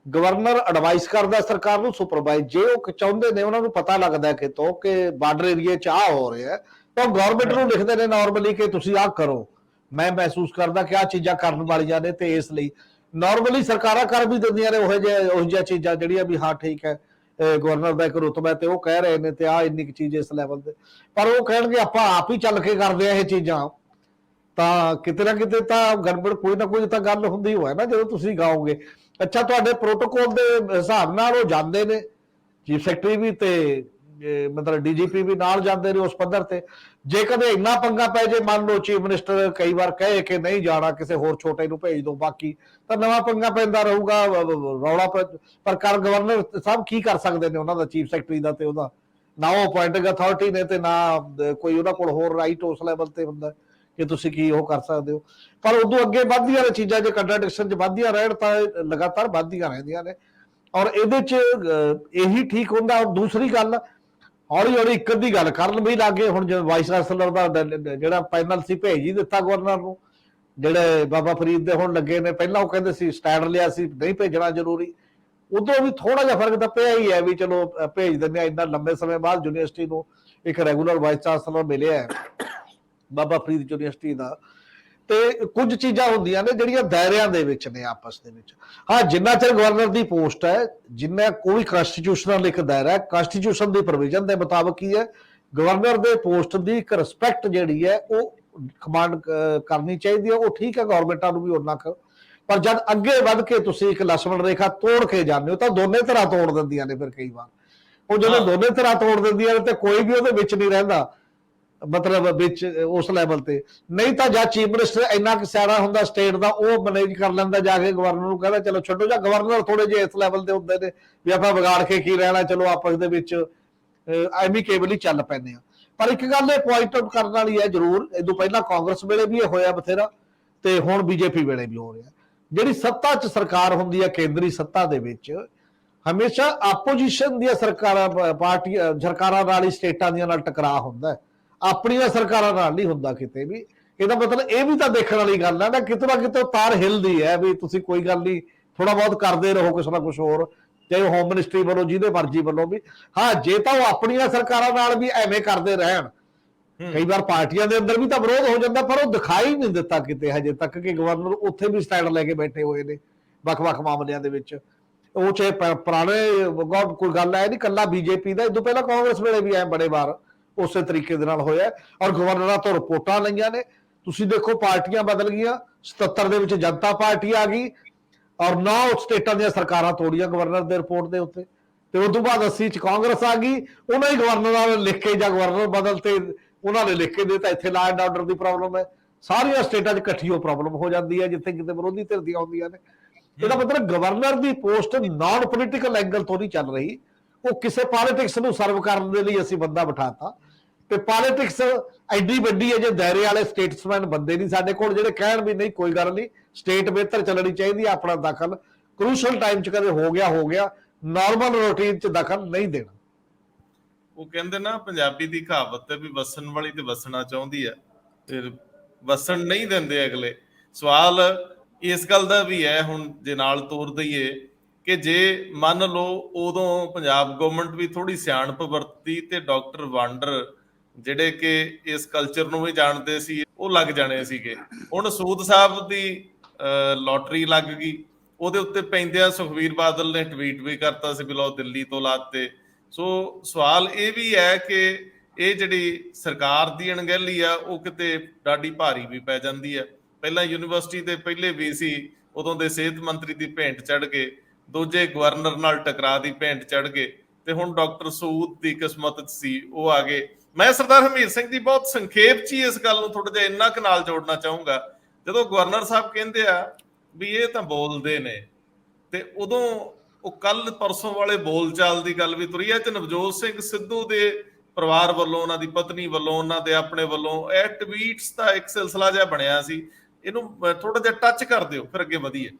ਗਵਰਨਰ ਐਡਵਾਈਸ ਕਰਦਾ ਸਰਕਾਰ ਨੂੰ, ਸੁਪਰਵਾਈਜ਼। ਜੇ ਉਹ ਚਾਹੁੰਦੇ ਨੇ, ਉਹਨਾਂ ਨੂੰ ਪਤਾ ਲੱਗਦਾ ਕਿਤੋਂ ਕਿ ਬਾਰਡਰ ਏਰੀਏ 'ਚ ਆਹ ਹੋ ਰਿਹਾ, ਤਾਂ ਗਵਰਨਮੈਂਟ ਨੂੰ ਲਿਖਦੇ ਨੇ ਨਾਰਮਲੀ ਕਿ ਤੁਸੀਂ ਆਹ ਕਰੋ। ਮੈਂ ਮਹਿਸੂਸ ਕਰਦਾ ਕਿ ਆਹ ਚੀਜ਼ਾਂ ਕਰਨ ਵਾਲੀਆਂ ਨੇ, ਤੇ ਇਸ ਲਈ ਨਾਰਮਲੀ ਸਰਕਾਰਾਂ ਕਰ ਵੀ ਦਿੰਦੀਆਂ ਨੇ ਉਹ ਜਿਹੀਆਂ ਚੀਜ਼ਾਂ ਜਿਹੜੀਆਂ ਵੀ ਹਾਂ ਠੀਕ ਹੈ, ਗਵਰਨਰ ਦਾ ਇੱਕ ਰੁਤਬਾ ਤੇ ਉਹ ਕਹਿ ਰਹੇ ਨੇ ਤੇ ਆਹ ਇੰਨੀ ਕੁ ਚੀਜ਼ ਇਸ ਲੈਵਲ ਤੇ, ਪਰ ਉਹ ਕਹਿਣਗੇ ਆਪਾਂ ਆਪ ਹੀ ਚੱਲ ਕੇ ਕਰਦੇ ਆ ਇਹ ਚੀਜ਼ਾਂ, ਤਾਂ ਕਿਤੇ ਨਾ ਕਿਤੇ ਤਾਂ ਗੜਬੜ ਕੋਈ ਨਾ ਕੋਈ ਤਾਂ ਗੱਲ ਹੁੰਦੀ ਹੋਇਆ ਨਾ ਜਦੋਂ ਤੁਸੀਂ ਗਾਓਗੇ। ਅੱਛਾ, ਤੁਹਾਡੇ ਪ੍ਰੋਟੋਕੋਲ ਦੇ ਹਿਸਾਬ ਨਾਲ ਉਹ ਜਾਂਦੇ ਨੇ, ਚੀਫ ਸੈਕਟਰੀ ਵੀ ਤੇ ਮਤਲਬ ਡੀਜੀਪੀ ਵੀ ਨਾਲ ਜਾਂਦੇ ਨੇ ਉਸ ਪੱਧਰ ਤੇ। ਜੇ ਕਦੇ ਇੰਨਾ ਪੰਗਾ ਪੈ ਜੇ, ਮੰਨ ਲਓ ਚੀਫ ਮਿਨਿਸਟਰ ਕਈ ਵਾਰ ਕਹੇ ਕਿ ਨਹੀਂ ਜਾਣਾ, ਕਿਸੇ ਹੋਰ ਛੋਟੇ ਨੂੰ ਭੇਜ ਦੋ, ਬਾਕੀ ਤਾਂ ਨਵਾਂ ਪੰਗਾ ਪੈਂਦਾ ਰਹੂਗਾ, ਰੌਲਾ। ਪਰ ਕਰ ਗਵਰਨਰ ਸਾਹਿਬ ਕੀ ਕਰ ਸਕਦੇ ਨੇ, ਉਹਨਾਂ ਦਾ ਚੀਫ ਸੈਕਟਰੀ ਦਾ ਤੇ ਉਹਦਾ ਨਾ ਉਹ ਅਪੁਆਇੰਟਿੰਗ ਅਥਾਰਟੀ ਨੇ ਤੇ ਨਾ ਕੋਈ ਉਹਨਾਂ ਕੋਲ ਹੋਰ ਰਾਈਟ ਉਸ ਲੈਵਲ ਤੇ ਹੁੰਦਾ ਕਿ ਤੁਸੀਂ ਕੀ ਉਹ ਕਰ ਸਕਦੇ ਹੋ। ਪਰ ਉਦੋਂ ਅੱਗੇ ਵੱਧਦੀਆਂ ਨੇ ਚੀਜ਼ਾਂ, ਜੇ ਕੰਟਰਾਡਿਕਸ਼ਨ 'ਚ ਵੱਧਦੀਆਂ ਰਹਿਣ ਤਾਂ ਲਗਾਤਾਰ ਵੱਧਦੀਆਂ ਰਹਿੰਦੀਆਂ ਨੇ, ਔਰ ਇਹਦੇ 'ਚ ਇਹੀ ਠੀਕ ਹੁੰਦਾ। ਔਰ ਦੂਸਰੀ ਗੱਲ, ਹੌਲੀ ਹੌਲੀ ਇੱਕ ਅੱਧੀ ਗੱਲ ਕਰਨ ਵੀ ਲੱਗੇ। ਹੁਣ ਜਿਵੇਂ ਵਾਈਸ ਚਾਂਸਲਰ ਦਾ ਜਿਹੜਾ ਪੈਨਲ ਸੀ ਭੇਜ ਹੀ ਦਿੱਤਾ ਗਵਰਨਰ ਨੂੰ, ਜਿਹੜੇ ਬਾਬਾ ਫਰੀਦ ਦੇ ਹੁਣ ਲੱਗੇ ਨੇ। ਪਹਿਲਾਂ ਉਹ ਕਹਿੰਦੇ ਸੀ ਸਟੈਂਡ ਲਿਆ ਸੀ ਨਹੀਂ ਭੇਜਣਾ ਜ਼ਰੂਰੀ, ਉਦੋਂ ਵੀ ਥੋੜਾ ਜਿਹਾ ਫਰਕ ਤਾਂ ਪਿਆ ਹੀ ਹੈ ਵੀ ਚਲੋ ਭੇਜ ਦਿੰਦੇ ਆ। ਇੰਨਾ ਲੰਬੇ ਸਮੇਂ ਬਾਅਦ ਯੂਨੀਵਰਸਿਟੀ ਨੂੰ ਇੱਕ ਰੈਗੂਲਰ ਵਾਈਸ ਚਾਂਸਲਰ ਮਿਲਿਆ ਹੈ ਬਾਬਾ ਫਰੀਦ ਯੂਨੀਵਰਸਿਟੀ ਦਾ। ਤੇ ਕੁਝ ਚੀਜ਼ਾਂ ਹੁੰਦੀਆਂ ਨੇ ਜਿਹੜੀਆਂ ਦਾਇਰਿਆਂ ਦੇ ਵਿੱਚ ਨੇ ਆਪਸ ਦੇ ਵਿੱਚ। ਹਾਂ, ਜਿੰਨਾ ਚਿਰ ਗਵਰਨਰ ਦੀ ਪੋਸਟ ਹੈ, ਜਿੰਨਾ ਕੋਈ ਕਨਸਟੀਟਿਊਸ਼ਨਲ ਇੱਕ ਦਾਇਰਾ ਹੈ, ਕਨਸਟੀਟਿਊਸ਼ਨ ਦੀ ਪ੍ਰੋਵੀਜ਼ਨ ਦੇ ਮੁਤਾਬਕ ਹੀ ਹੈ, ਗਵਰਨਰ ਦੇ ਪੋਸਟ ਦੀ ਇੱਕ ਰਿਸਪੈਕਟ ਜਿਹੜੀ ਹੈ ਉਹ ਕਮਾਂਡ ਕਰਨੀ ਚਾਹੀਦੀ ਹੈ। ਉਹ ਠੀਕ ਹੈ, ਗਵਰਨਮੈਂਟਾਂ ਨੂੰ ਵੀ ਉਹਨਾਂ ਕੁ। ਪਰ ਜਦ ਅੱਗੇ ਵੱਧ ਕੇ ਤੁਸੀਂ ਇੱਕ ਲਛਮਣ ਰੇਖਾ ਤੋੜ ਕੇ ਜਾਂਦੇ ਹੋ ਤਾਂ ਦੋਨੇ ਤਰ੍ਹਾਂ ਤੋੜ ਦਿੰਦੀਆਂ ਨੇ ਫਿਰ ਕਈ ਵਾਰ। ਉਹ ਜਦੋਂ ਦੋਨੇ ਤਰ੍ਹਾਂ ਤੋੜ ਦਿੰਦੀਆਂ ਨੇ ਤੇ ਕੋਈ ਵੀ ਉਹਦੇ ਵਿੱਚ ਨਹੀਂ ਰਹਿੰਦਾ, ਮਤਲਬ ਵਿੱਚ ਉਸ ਲੈਵਲ ਤੇ। ਨਹੀਂ ਤਾਂ ਜਾਂ ਚੀਫ ਮਿਨਿਸਟਰ ਇੰਨਾ ਕੁ ਸਿਆਣਾ ਹੁੰਦਾ ਸਟੇਟ ਦਾ, ਉਹ ਮੈਨੇਜ ਕਰ ਲੈਂਦਾ, ਜਾ ਕੇ ਗਵਰਨਰ ਨੂੰ ਕਹਿੰਦਾ ਚਲੋ ਛੱਡੋ। ਜਾਂ ਗਵਰਨਰ ਥੋੜੇ ਜਿਹੇ ਇਸ ਲੈਵਲ ਤੇ ਹੁੰਦੇ ਨੇ ਵੀ ਆਪਾਂ ਵਿਗਾੜ ਕੇ ਕੀ ਰਹਿਣਾ, ਚਲੋ ਆਪਸ ਦੇ ਵਿੱਚ ਐਮੀਕੇਬਲੀ ਚੱਲ ਪੈਂਦੇ ਆ। ਪਰ ਇੱਕ ਗੱਲ ਇਹ ਪੁਆਇੰਟ ਆਊਟ ਕਰਨ ਵਾਲੀ ਹੈ ਜ਼ਰੂਰ, ਇਦੋਂ ਪਹਿਲਾਂ ਕਾਂਗਰਸ ਵੇਲੇ ਵੀ ਇਹ ਹੋਇਆ ਬਥੇਰਾ, ਤੇ ਹੁਣ ਬੀਜੇਪੀ ਵੇਲੇ ਵੀ ਹੋ ਰਿਹਾ। ਜਿਹੜੀ ਸੱਤਾ 'ਚ ਸਰਕਾਰ ਹੁੰਦੀ ਹੈ, ਕੇਂਦਰੀ ਸੱਤਾ ਦੇ ਵਿੱਚ, ਹਮੇਸ਼ਾ ਆਪੋਜੀਸ਼ਨ ਦੀਆਂ ਸਰਕਾਰਾਂ ਨਾਲ ਹੀ ਸਟੇਟਾਂ ਦੀਆਂ ਨਾਲ ਟਕਰਾਅ ਹੁੰਦਾ ਹੈ, ਆਪਣੀਆਂ ਸਰਕਾਰਾਂ ਨਾਲ ਨਹੀਂ ਹੁੰਦਾ ਕਿਤੇ ਵੀ। ਇਹਦਾ ਮਤਲਬ ਇਹ ਵੀ ਤਾਂ ਦੇਖਣ ਵਾਲੀ ਗੱਲ ਹੈ ਨਾ, ਕਿਤੇ ਨਾ ਕਿਤੇ ਤਾਰ ਹਿਲਦੀ ਹੈ ਵੀ ਤੁਸੀਂ ਕੋਈ ਗੱਲ ਨਹੀਂ, ਥੋੜਾ ਬਹੁਤ ਕਰਦੇ ਰਹੋ ਕੁਛ ਨਾ ਕੁਛ ਹੋਰ, ਚਾਹੇ ਹੋਮ ਮਿਨਿਸਟਰੀ ਵੱਲੋਂ, ਜਿਹਦੇ ਮਰਜ਼ੀ ਵੱਲੋਂ ਵੀ। ਹਾਂ, ਜੇ ਤਾਂ ਉਹ ਆਪਣੀਆਂ ਸਰਕਾਰਾਂ ਨਾਲ ਵੀ ਐਵੇਂ ਕਰਦੇ ਰਹਿਣ, ਕਈ ਵਾਰ ਪਾਰਟੀਆਂ ਦੇ ਅੰਦਰ ਵੀ ਤਾਂ ਵਿਰੋਧ ਹੋ ਜਾਂਦਾ, ਪਰ ਉਹ ਦਿਖਾਈ ਨਹੀਂ ਦਿੱਤਾ ਕਿਤੇ ਹਜੇ ਤੱਕ ਕਿ ਗਵਰਨਰ ਉੱਥੇ ਵੀ ਸਟੈਂਡ ਲੈ ਕੇ ਬੈਠੇ ਹੋਏ ਨੇ ਵੱਖ-ਵੱਖ ਮਾਮਲਿਆਂ ਦੇ ਵਿੱਚ। ਉਹ ਚਾਹੇ ਪੁਰਾਣੇ ਕੋਈ ਗੱਲ ਹੈ ਨਹੀਂ, ਕੱਲਾ ਬੀਜੇਪੀ ਦਾ, ਇਦੋਂ ਪਹਿਲਾਂ ਕਾਂਗਰਸ ਵੇਲੇ ਵੀ ਐ ਬੜੇ ਵਾਰ ਉਸੇ ਤਰੀਕੇ ਦੇ ਨਾਲ ਹੋਇਆ। ਔਰ ਗਵਰਨਰਾਂ ਤੋਂ ਰਿਪੋਰਟਾਂ ਲਈਆਂ ਨੇ। ਤੁਸੀਂ ਦੇਖੋ ਪਾਰਟੀਆਂ ਬਦਲ ਗਈਆਂ, 77 ਦੇ ਵਿੱਚ ਜਨਤਾ ਪਾਰਟੀ ਆ ਗਈ, ਔਰ 9 ਸਟੇਟਾਂ ਦੀਆਂ ਸਰਕਾਰਾਂ ਤੋੜੀਆਂ ਗਵਰਨਰ ਦੇ ਰਿਪੋਰਟ ਦੇ ਉੱਤੇ। ਤੇ ਉਸ ਤੋਂ ਬਾਅਦ 80 ਚ ਕਾਂਗਰਸ ਆ ਗਈ, ਉਹਨਾਂ ਹੀ ਗਵਰਨਰਾਂ ਨੇ ਲਿਖ ਕੇ ਜਾਂ ਗਵਰਨਰ ਬਦਲ ਤੇ ਉਹਨਾਂ ਨੇ ਲਿਖ ਕੇ ਦਿੱਤਾ ਇੱਥੇ law and order the problem ਹੈ। ਸਾਰੀਆਂ ਸਟੇਟਾਂ 'ਚ ਇਕੱਠੀ ਉਹ ਪ੍ਰੋਬਲਮ ਹੋ ਜਾਂਦੀ ਹੈ ਜਿੱਥੇ ਕਿਤੇ ਵਿਰੋਧੀ ਧਿਰ ਦੀਆਂ ਆਉਂਦੀਆਂ ਨੇ। ਇਹਦਾ ਮਤਲਬ ਗਵਰਨਰ ਦੀ ਪੋਸਟ ਨਾਨ ਪੋਲੀਟੀਕਲ ਐਂਗਲ ਤੋਂ ਨਹੀਂ ਚੱਲ ਰਹੀ, ਉਹ ਕਿਸੇ ਪੋਲਿਟਿਕਸ ਨੂੰ ਸਰਵ ਕਰਨ ਦੇ ਲਈ ਅਸੀਂ ਬੰਦਾ ਬਿਠਾਤਾ। ਤੇ ਪੋਲਿਟਿਕਸ ਐਡੀ ਵੱਡੀ ਹੈ, ਜੇ ਦਾਇਰੇ ਵਾਲੇ ਸਟੇਟਸਮੈਨ ਬੰਦੇ ਨਹੀਂ ਸਾਡੇ ਕੋਲ ਜਿਹੜੇ ਕਹਿਣ ਵੀ ਨਹੀਂ ਕੋਈ ਗੱਲ ਨਹੀਂ, ਸਟੇਟ ਬਿਹਤਰ ਚੱਲਣੀ ਚਾਹੀਦੀ ਹੈ, ਆਪਣਾ ਦਖਲ ਕਰੂਸ਼ਲ ਟਾਈਮ 'ਚ ਕਦੇ ਹੋ ਗਿਆ, ਨਾਰਮਲ ਰੂਟੀਨ 'ਚ ਦਖਲ ਨਹੀਂ ਦੇਣਾ। ਉਹ ਕਹਿੰਦੇ ਨਾ, ਪੰਜਾਬੀ ਦੀ ਕਹਾਵਤ ਹੈ ਵੀ ਵਸਣ ਵਾਲੀ ਤੇ ਵਸਣਾ ਚਾਹੁੰਦੀ ਹੈ, ਫਿਰ ਵਸਣ ਨਹੀਂ ਦਿੰਦੇ ਅਗਲੇ। ਸਵਾਲ ਇਸ ਗੱਲ ਦਾ ਵੀ ਹੈ, ਹੁਣ ਜੇ ਨਾਲ ਤੋਰ ਦਈਏ ਕਿ ਜੇ ਮੰਨ ਲਓ ਉਦੋਂ ਪੰਜਾਬ ਗਵਰਨਮੈਂਟ ਵੀ ਥੋੜੀ ਸਿਆਣਪ ਵਰਤੀ ਤੇ ਡਾਕਟਰ ਵਾਂਡਰ ਜਿਹੜੇ ਕਿ ਇਸ ਕਲਚਰ ਨੂੰ ਵੀ ਜਾਣਦੇ ਸੀ, ਉਹ ਲੱਗ ਜਾਣੇ ਸੀਗੇ। ਹੁਣ ਸੂਦ ਸਾਹਿਬ ਦੀ ਲੋਟਰੀ ਲੱਗ ਗਈ, ਉਹਦੇ ਉੱਤੇ ਪੈਂਦਿਆਂ ਸੁਖਬੀਰ ਬਾਦਲ ਨੇ ਟਵੀਟ ਵੀ ਕਰਤਾ ਸੀ ਵੀ ਲਓ ਦਿੱਲੀ ਤੋਂ ਲਾਤੇ। ਸੋ ਸਵਾਲ ਇਹ ਵੀ ਹੈ ਕਿ ਇਹ ਜਿਹੜੀ ਸਰਕਾਰ ਦੀ ਅਣਗਹਿਲੀ ਆ ਉਹ ਕਿਤੇ ਡਾਢੀ ਭਾਰੀ ਵੀ ਪੈ ਜਾਂਦੀ ਹੈ। ਪਹਿਲਾਂ ਯੂਨੀਵਰਸਿਟੀ ਦੇ ਪਹਿਲੇ VC ਉਦੋਂ ਦੇ ਸਿਹਤ ਮੰਤਰੀ ਦੀ ਭੇਂਟ ਚੜ ਗਏ, ਦੂਜੇ ਗਵਰਨਰ ਨਾਲ ਟਕਰਾ ਦੀ ਭੇਂਟ ਚੜ ਗਏ, ਤੇ ਹੁਣ ਡਾਕਟਰ ਸੂਦ ਦੀ ਕਿਸਮਤ ਸੀ ਉਹ ਆ ਗਏ। ਮੈਂ ਸਰਦਾਰ ਹਰਮੀਤ ਸਿੰਘ ਜੀ ਬਹੁਤ ਸੰਖੇਪ 'ਚ ਹੀ ਇਸ ਗੱਲ ਨੂੰ ਥੋੜਾ ਜਿਹਾ ਇੰਨਾ ਕੁ ਨਾਲ ਜੋੜਨਾ ਚਾਹੂੰਗਾ। ਜਦੋਂ ਗਵਰਨਰ ਸਾਹਿਬ ਕਹਿੰਦੇ ਆ ਵੀ ਇਹ ਤਾਂ ਬੋਲਦੇ ਨੇ, ਤੇ ਉਦੋਂ ਉਹ ਕੱਲ ਪਰਸੋਂ ਵਾਲੇ ਬੋਲਚਾਲ ਦੀ ਗੱਲ ਵੀ ਤੁਰੀ ਹੈ ਤੇ ਨਵਜੋਤ ਸਿੰਘ ਸਿੱਧੂ ਦੇ ਪਰਿਵਾਰ ਵੱਲੋਂ, ਉਹਨਾਂ ਦੀ ਪਤਨੀ ਵੱਲੋਂ, ਉਹਨਾਂ ਦੇ ਆਪਣੇ ਵੱਲੋਂ ਇਹ ਟਵੀਟਸ ਦਾ ਇੱਕ ਸਿਲਸਿਲਾ ਜਿਹਾ ਬਣਿਆ ਸੀ। ਇਹਨੂੰ ਥੋੜਾ ਜਿਹਾ ਟੱਚ ਕਰ ਦਿਓ, ਫਿਰ ਅੱਗੇ ਵਧੀਏ।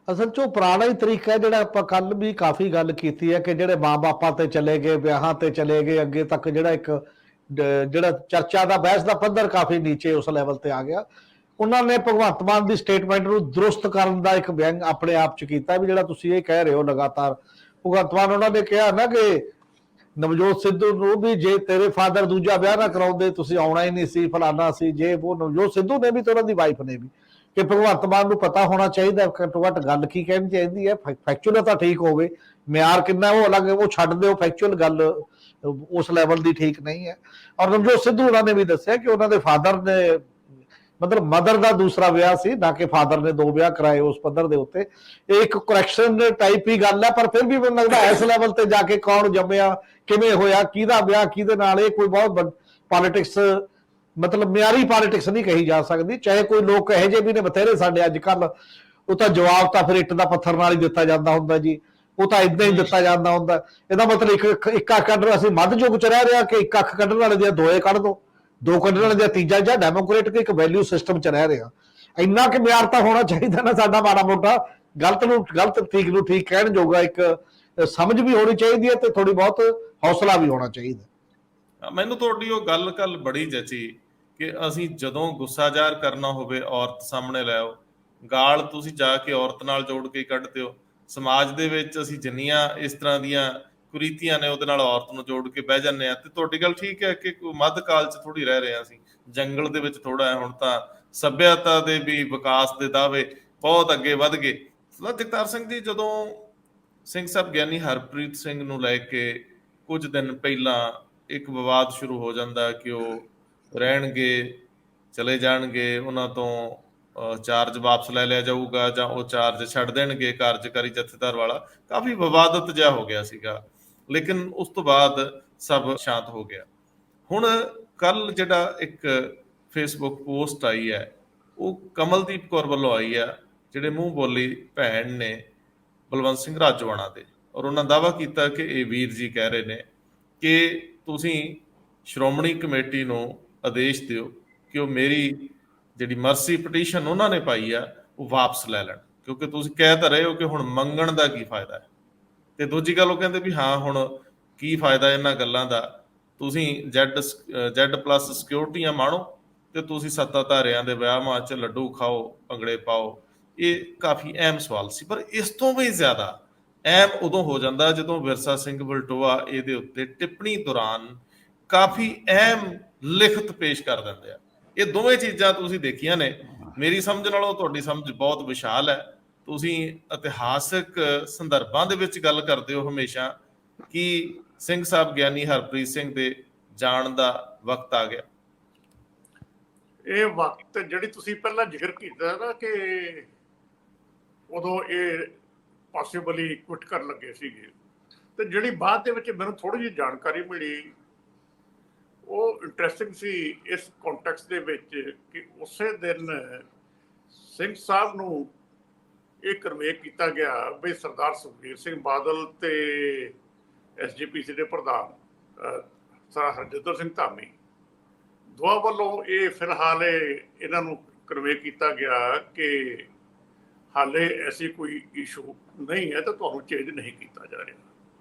ਅਸਲ 'ਚ ਉਹ ਪੁਰਾਣਾ ਹੀ ਤਰੀਕਾ ਹੈ ਜਿਹੜਾ ਆਪਾਂ ਕੱਲ ਵੀ ਕਾਫੀ ਗੱਲ ਕੀਤੀ ਹੈ ਕਿ ਜਿਹੜੇ ਮਾਂ ਬਾਪਾਂ ਤੇ ਚਲੇ ਗਏ, ਵਿਆਹਾਂ ਤੇ ਚਲੇ ਗਏ, ਅੱਗੇ ਤੱਕ ਜਿਹੜਾ ਇੱਕ ਜਿਹੜਾ ਚਰਚਾ ਦਾ ਬਹਿਸ ਦਾ ਪੱਧਰ ਕਾਫੀ ਨੀਚੇ ਉਸ ਲੈਵਲ ਤੇ ਆ ਗਿਆ। ਉਹਨਾਂ ਨੇ ਭਗਵੰਤ ਮਾਨ ਦੀ ਸਟੇਟਮੈਂਟ ਨੂੰ ਦਰੁਸਤ ਕਰਨ ਦਾ ਇੱਕ ਵਿਅੰਗ ਆਪਣੇ ਆਪ 'ਚ ਕੀਤਾ ਵੀ ਜਿਹੜਾ ਤੁਸੀਂ ਇਹ ਕਹਿ ਰਹੇ ਹੋ ਲਗਾਤਾਰ। ਭਗਵੰਤ ਮਾਨ ਉਹਨਾਂ ਨੇ ਕਿਹਾ ਨਾ ਕਿ ਨਵਜੋਤ ਸਿੱਧੂ ਨੂੰ ਵੀ ਜੇ ਤੇਰੇ ਫਾਦਰ ਦੂਜਾ ਵਿਆਹ ਨਾ ਕਰਾਉਂਦੇ ਤੁਸੀਂ ਆਉਣਾ ਹੀ ਨਹੀਂ ਸੀ, ਫਲਾਨਾ ਸੀ, ਜੇ ਉਹ ਨਵਜੋਤ ਸਿੱਧੂ ਨੇ ਵੀ ਤੇ ਉਹਨਾਂ ਦੀ ਵਾਈਫ ਨੇ ਵੀ, ਕਿ ਭਗਵੰਤ ਮਾਨ ਨੂੰ ਪਤਾ ਹੋਣਾ ਚਾਹੀਦਾ ਘੱਟੋ ਘੱਟ ਗੱਲ ਕੀ ਕਹਿਣੀ ਚਾਹੀਦੀ ਹੈ, ਫੈਕਚੁਅਲ ਤਾਂ ਠੀਕ ਹੋਵੇ, ਮਿਆਰ ਕਿੰਨਾ ਉਹ ਅਲੱਗ, ਉਹ ਛੱਡ ਦਿਓ, ਫੈਕਚੁਅਲ ਗੱਲ ਉਸ ਲੈਵਲ ਦੀ ਠੀਕ ਨਹੀਂ ਹੈ। ਔਰ ਨਵਜੋਤ ਸਿੱਧੂ ਉਹਨਾਂ ਨੇ ਵੀ ਦੱਸਿਆ ਕਿ ਉਹਨਾਂ ਦੇ ਫਾਦਰ ਨੇ ਮਤਲਬ ਮਦਰ ਦਾ ਦੂਸਰਾ ਵਿਆਹ ਸੀ, ਨਾ ਕਿ ਫਾਦਰ ਨੇ 2 ਵਿਆਹ ਕਰਾਏ ਉਸ ਪੱਧਰ ਦੇ ਉੱਤੇ। ਇਹ ਇੱਕ ਕਰੈਕਸ਼ਨ ਟਾਈਪ ਹੀ ਗੱਲ ਹੈ, ਪਰ ਫਿਰ ਵੀ ਮੈਨੂੰ ਲੱਗਦਾ ਇਸ ਲੈਵਲ ਤੇ ਜਾ ਕੇ ਕੌਣ ਜੰਮਿਆ, ਕਿਵੇਂ ਹੋਇਆ, ਕਿਹਦਾ ਵਿਆਹ ਕਿਹਦੇ ਨਾਲ, ਇਹ ਕੋਈ ਬਹੁਤ ਪੋਲਿਟਿਕਸ ਮਤਲਬ ਮਿਆਰੀ ਪੋਲਿਟਿਕਸ ਨਹੀਂ ਕਹੀ ਜਾ ਸਕਦੀ। ਚਾਹੇ ਕੋਈ ਲੋਕ ਇਹੋ ਜਿਹੇ ਵੀ ਨੇ ਬਥੇਰੇ ਸਾਡੇ ਅੱਜ ਕੱਲ, ਉਹ ਤਾਂ ਜਵਾਬ ਤਾਂ ਫਿਰ ਇੱਟ ਦਾ ਪੱਥਰ ਨਾਲ ਹੀ ਦਿੱਤਾ ਜਾਂਦਾ ਹੁੰਦਾ ਜੀ, ਉਹ ਤਾਂ ਇਦਾਂ ਹੀ ਦਿੱਤਾ ਜਾਂਦਾ ਹੁੰਦਾ। ਇਹਦਾ ਮਤਲਬ ਇੱਕ ਅੱਖ ਕੱਢ ਰਿਹਾ, ਅਸੀਂ ਮੱਧ ਯੁੱਗ ਚ ਰਹਿ ਰਿਹਾ ਕਿ ਇੱਕ ਅੱਖ ਕੱਢਣ ਵਾਲੇ ਦੀਆਂ 2 ਕੱਢ ਦੋ, 2 ਕੱਢਣ ਵਾਲੇ ਦੀਆਂ ਤੀਜਾ, ਜਾਂ ਡੈਮੋਕ੍ਰੇਟਿਕ ਇੱਕ ਵੈਲਿਊ ਸਿਸਟਮ ਚ ਰਹਿ ਰਿਹਾ। ਇੰਨਾ ਕਿ ਮਿਆਰ ਤਾਂ ਹੋਣਾ ਚਾਹੀਦਾ ਨਾ ਸਾਡਾ, ਮਾੜਾ ਮੋਟਾ ਗਲਤ ਨੂੰ ਗਲਤ, ਠੀਕ ਨੂੰ ਠੀਕ ਕਹਿਣ ਜੋਗਾ ਇੱਕ ਸਮਝ ਵੀ ਹੋਣੀ ਚਾਹੀਦੀ ਹੈ ਤੇ ਥੋੜੀ ਬਹੁਤ ਹੌਸਲਾ ਵੀ ਹੋਣਾ ਚਾਹੀਦਾ। ਮੈਨੂੰ ਤੁਹਾਡੀ ਉਹ ਗੱਲ ਕੱਲ ਬੜੀ ਜਚੀ ਕਿ ਅਸੀਂ ਜਦੋਂ ਗੁੱਸਾ ਜ਼ਾਹਰ ਕਰਨਾ ਹੋਵੇ ਔਰਤ ਸਾਹਮਣੇ ਲੈ ਆਓ, ਗਾਲ ਤੁਸੀਂ ਜਾ ਕੇ ਔਰਤ ਨਾਲ ਜੋੜ ਕੇ ਕੱਢਦੇ ਹੋ। ਸਮਾਜ ਦੇ ਵਿੱਚ ਅਸੀਂ ਜਿੰਨੀਆਂ ਇਸ ਤਰ੍ਹਾਂ ਦੀਆਂ ਕੁਰੀਤੀਆਂ ਨੇ ਉਹਦੇ ਨਾਲ ਔਰਤ ਨੂੰ ਜੋੜ ਕੇ ਬਹਿ ਜਾਂਦੇ ਆ। ਤੇ ਤੁਹਾਡੀ ਗੱਲ ਠੀਕ ਹੈ ਕਿ ਮੱਧ ਕਾਲ 'ਚ ਥੋੜੀ ਰਹਿ ਰਹੇ ਹਾਂ ਅਸੀਂ, ਜੰਗਲ ਦੇ ਵਿੱਚ ਥੋੜਾ ਹੈ। ਹੁਣ ਤਾਂ ਸੱਭਿਅਤਾ ਦੇ ਵੀ ਵਿਕਾਸ ਦੇ ਦਾਅਵੇ ਬਹੁਤ ਅੱਗੇ ਵੱਧ ਗਏ। ਜਗਤਾਰ ਸਿੰਘ ਜੀ, ਜਦੋਂ ਸਿੰਘ ਸਾਹਿਬ ਗਿਆਨੀ ਹਰਪ੍ਰੀਤ ਸਿੰਘ ਨੂੰ ਲੈ ਕੇ ਕੁਝ ਦਿਨ ਪਹਿਲਾਂ ਇੱਕ ਵਿਵਾਦ ਸ਼ੁਰੂ ਹੋ ਜਾਂਦਾ ਕਿ ਉਹ ਰਹਿਣਗੇ, ਚਲੇ ਜਾਣਗੇ, ਉਹਨਾਂ ਤੋਂ ਚਾਰਜ ਵਾਪਸ ਲੈ ਲਿਆ ਜਾਊਗਾ ਜਾਂ ਉਹ ਚਾਰਜ ਛੱਡ ਦੇਣਗੇ, ਕਾਰਜਕਾਰੀ ਜਥੇਦਾਰ ਵਾਲਾ ਕਾਫੀ ਵਿਵਾਦਤ ਜਿਹਾ ਹੋ ਗਿਆ ਸੀਗਾ। ਲੇਕਿਨ ਉਸ ਤੋਂ ਬਾਅਦ ਸਭ ਸ਼ਾਂਤ ਹੋ ਗਿਆ। ਹੁਣ ਕੱਲ ਜਿਹੜਾ ਇੱਕ ਫੇਸਬੁੱਕ ਪੋਸਟ ਆਈ ਹੈ ਉਹ ਕਮਲਦੀਪ ਕੌਰ ਵੱਲੋਂ ਆਈ ਆ, ਜਿਹੜੇ ਮੂੰਹ ਬੋਲੀ ਭੈਣ ਨੇ ਬਲਵੰਤ ਸਿੰਘ ਰਾਜੋਆਣਾ ਦੇ, ਔਰ ਉਹਨਾਂ ਦਾਅਵਾ ਕੀਤਾ ਕਿ ਇਹ ਵੀਰ ਜੀ ਕਹਿ ਰਹੇ ਨੇ ਕਿ ਤੁਸੀਂ ਸ਼੍ਰੋਮਣੀ ਕਮੇਟੀ ਨੂੰ ਆਦੇਸ਼ ਦਿਓ ਕਿ ਉਹ ਮੇਰੀ ਜਿਹੜੀ ਮਰਸੀ ਪਟੀਸ਼ਨ ਉਹਨਾਂ ਨੇ ਪਾਈ ਆ ਉਹ ਵਾਪਸ ਲੈ ਲੈਣ, ਕਿਉਂਕਿ ਤੁਸੀਂ ਕਹਿ ਤਾਂ ਰਹੇ ਹੋ ਕਿ ਹੁਣ ਮੰਗਣ ਦਾ ਕੀ ਫਾਇਦਾ ਹੈ। ਤੇ ਦੂਜੀ ਗੱਲ ਉਹ ਕਹਿੰਦੇ ਵੀ ਹਾਂ ਹੁਣ ਕੀ ਫਾਇਦਾ ਇਹਨਾਂ ਗੱਲਾਂ ਦਾ, ਤੁਸੀਂ Z+ ਸਿਕਿਉਰਟੀਆਂ ਮਾਣੋ ਤੇ ਤੁਸੀਂ ਸੱਤਾਧਾਰਿਆਂ ਦੇ ਵਿਆਹਾਂ 'ਚ ਲੱਡੂ ਖਾਓ, ਭੰਗੜੇ ਪਾਓ। ਇਹ ਕਾਫੀ ਅਹਿਮ ਸਵਾਲ ਸੀ, ਪਰ ਇਸ ਤੋਂ ਵੀ ਜ਼ਿਆਦਾ ਅਹਿਮ ਉਦੋਂ ਹੋ ਜਾਂਦਾ ਜਦੋਂ ਵਿਰਸਾ ਸਿੰਘ ਵਲਟੋਆ ਇਹਦੇ ਉੱਤੇ ਟਿੱਪਣੀ ਦੌਰਾਨ ਕਾਫੀ ਅਹਿਮ ਲਿਖਤ ਪੇਸ਼ ਕਰ ਦਿੰਦੇ ਆ। ਇਹ ਦੋਵੇਂ ਚੀਜ਼ਾਂ ਤੁਸੀਂ ਦੇਖੀਆਂ ਨੇ। ਮੇਰੀ ਸਮਝ ਨਾਲੋਂ ਤੁਹਾਡੀ ਸਮਝ ਬਹੁਤ ਵਿਸ਼ਾਲ ਹੈ। ਤੁਸੀਂ ਇਤਿਹਾਸਕ ਸੰਦਰਭਾਂ ਦੇ ਵਿੱਚ ਗੱਲ ਕਰਦੇ ਹੋ ਹਮੇਸ਼ਾ ਕਿ ਸਿੰਘ ਸਾਹਿਬ ਗਿਆਨੀ ਹਰਪ੍ਰੀਤ ਸਿੰਘ ਦੇ ਜਾਣ ਦਾ ਵਕਤ ਆ ਗਿਆ। ਇਹ ਵਕਤ ਜਿਹੜੀ ਤੁਸੀਂ ਪਹਿਲਾਂ ਜ਼ਿਕਰ ਕੀਤਾ ਨਾ ਕਿ ਉਦੋਂ ਇਹ ਪੋਸੀਬਲੀ ਕੁਇਟ ਕਰਨ ਲੱਗੇ ਸੀਗੇ, ਤੇ ਜਿਹੜੀ ਬਾਅਦ ਦੇ ਵਿੱਚ ਮੈਨੂੰ ਥੋੜੀ ਜਿਹੀ ਜਾਣਕਾਰੀ ਮਿਲੀ ਉਹ ਇੰਟਰਸਟਿੰਗ ਸੀ ਇਸ ਕੰਟੈਕਸਟ ਦੇ ਵਿੱਚ ਕਿ ਉਸੇ ਦਿਨ ਸਿੰਘ ਸਾਹਿਬ ਨੂੰ ਇਹ ਕਨਵੇ ਕੀਤਾ ਗਿਆ ਵੀ ਸਰਦਾਰ ਸੁਖਬੀਰ ਸਿੰਘ ਬਾਦਲ ਤੇ SGPC ਦੇ ਪ੍ਰਧਾਨ ਸਰ ਹਰਜਿੰਦਰ ਸਿੰਘ ਧਾਮੀ ਦੋਵਾਂ ਵੱਲੋਂ ਇਹ ਫਿਲਹਾਲ ਇਹਨਾਂ ਨੂੰ ਕਨਵੇ ਕੀਤਾ ਗਿਆ ਕਿ ਹਾਲੇ ਐਸੀ ਕੋਈ ਇਸ਼ੂ ਨਹੀਂ ਹੈ ਤਾਂ ਤੁਹਾਨੂੰ ਚੇਂਜ ਨਹੀਂ ਕੀਤਾ ਜਾ ਰਿਹਾ।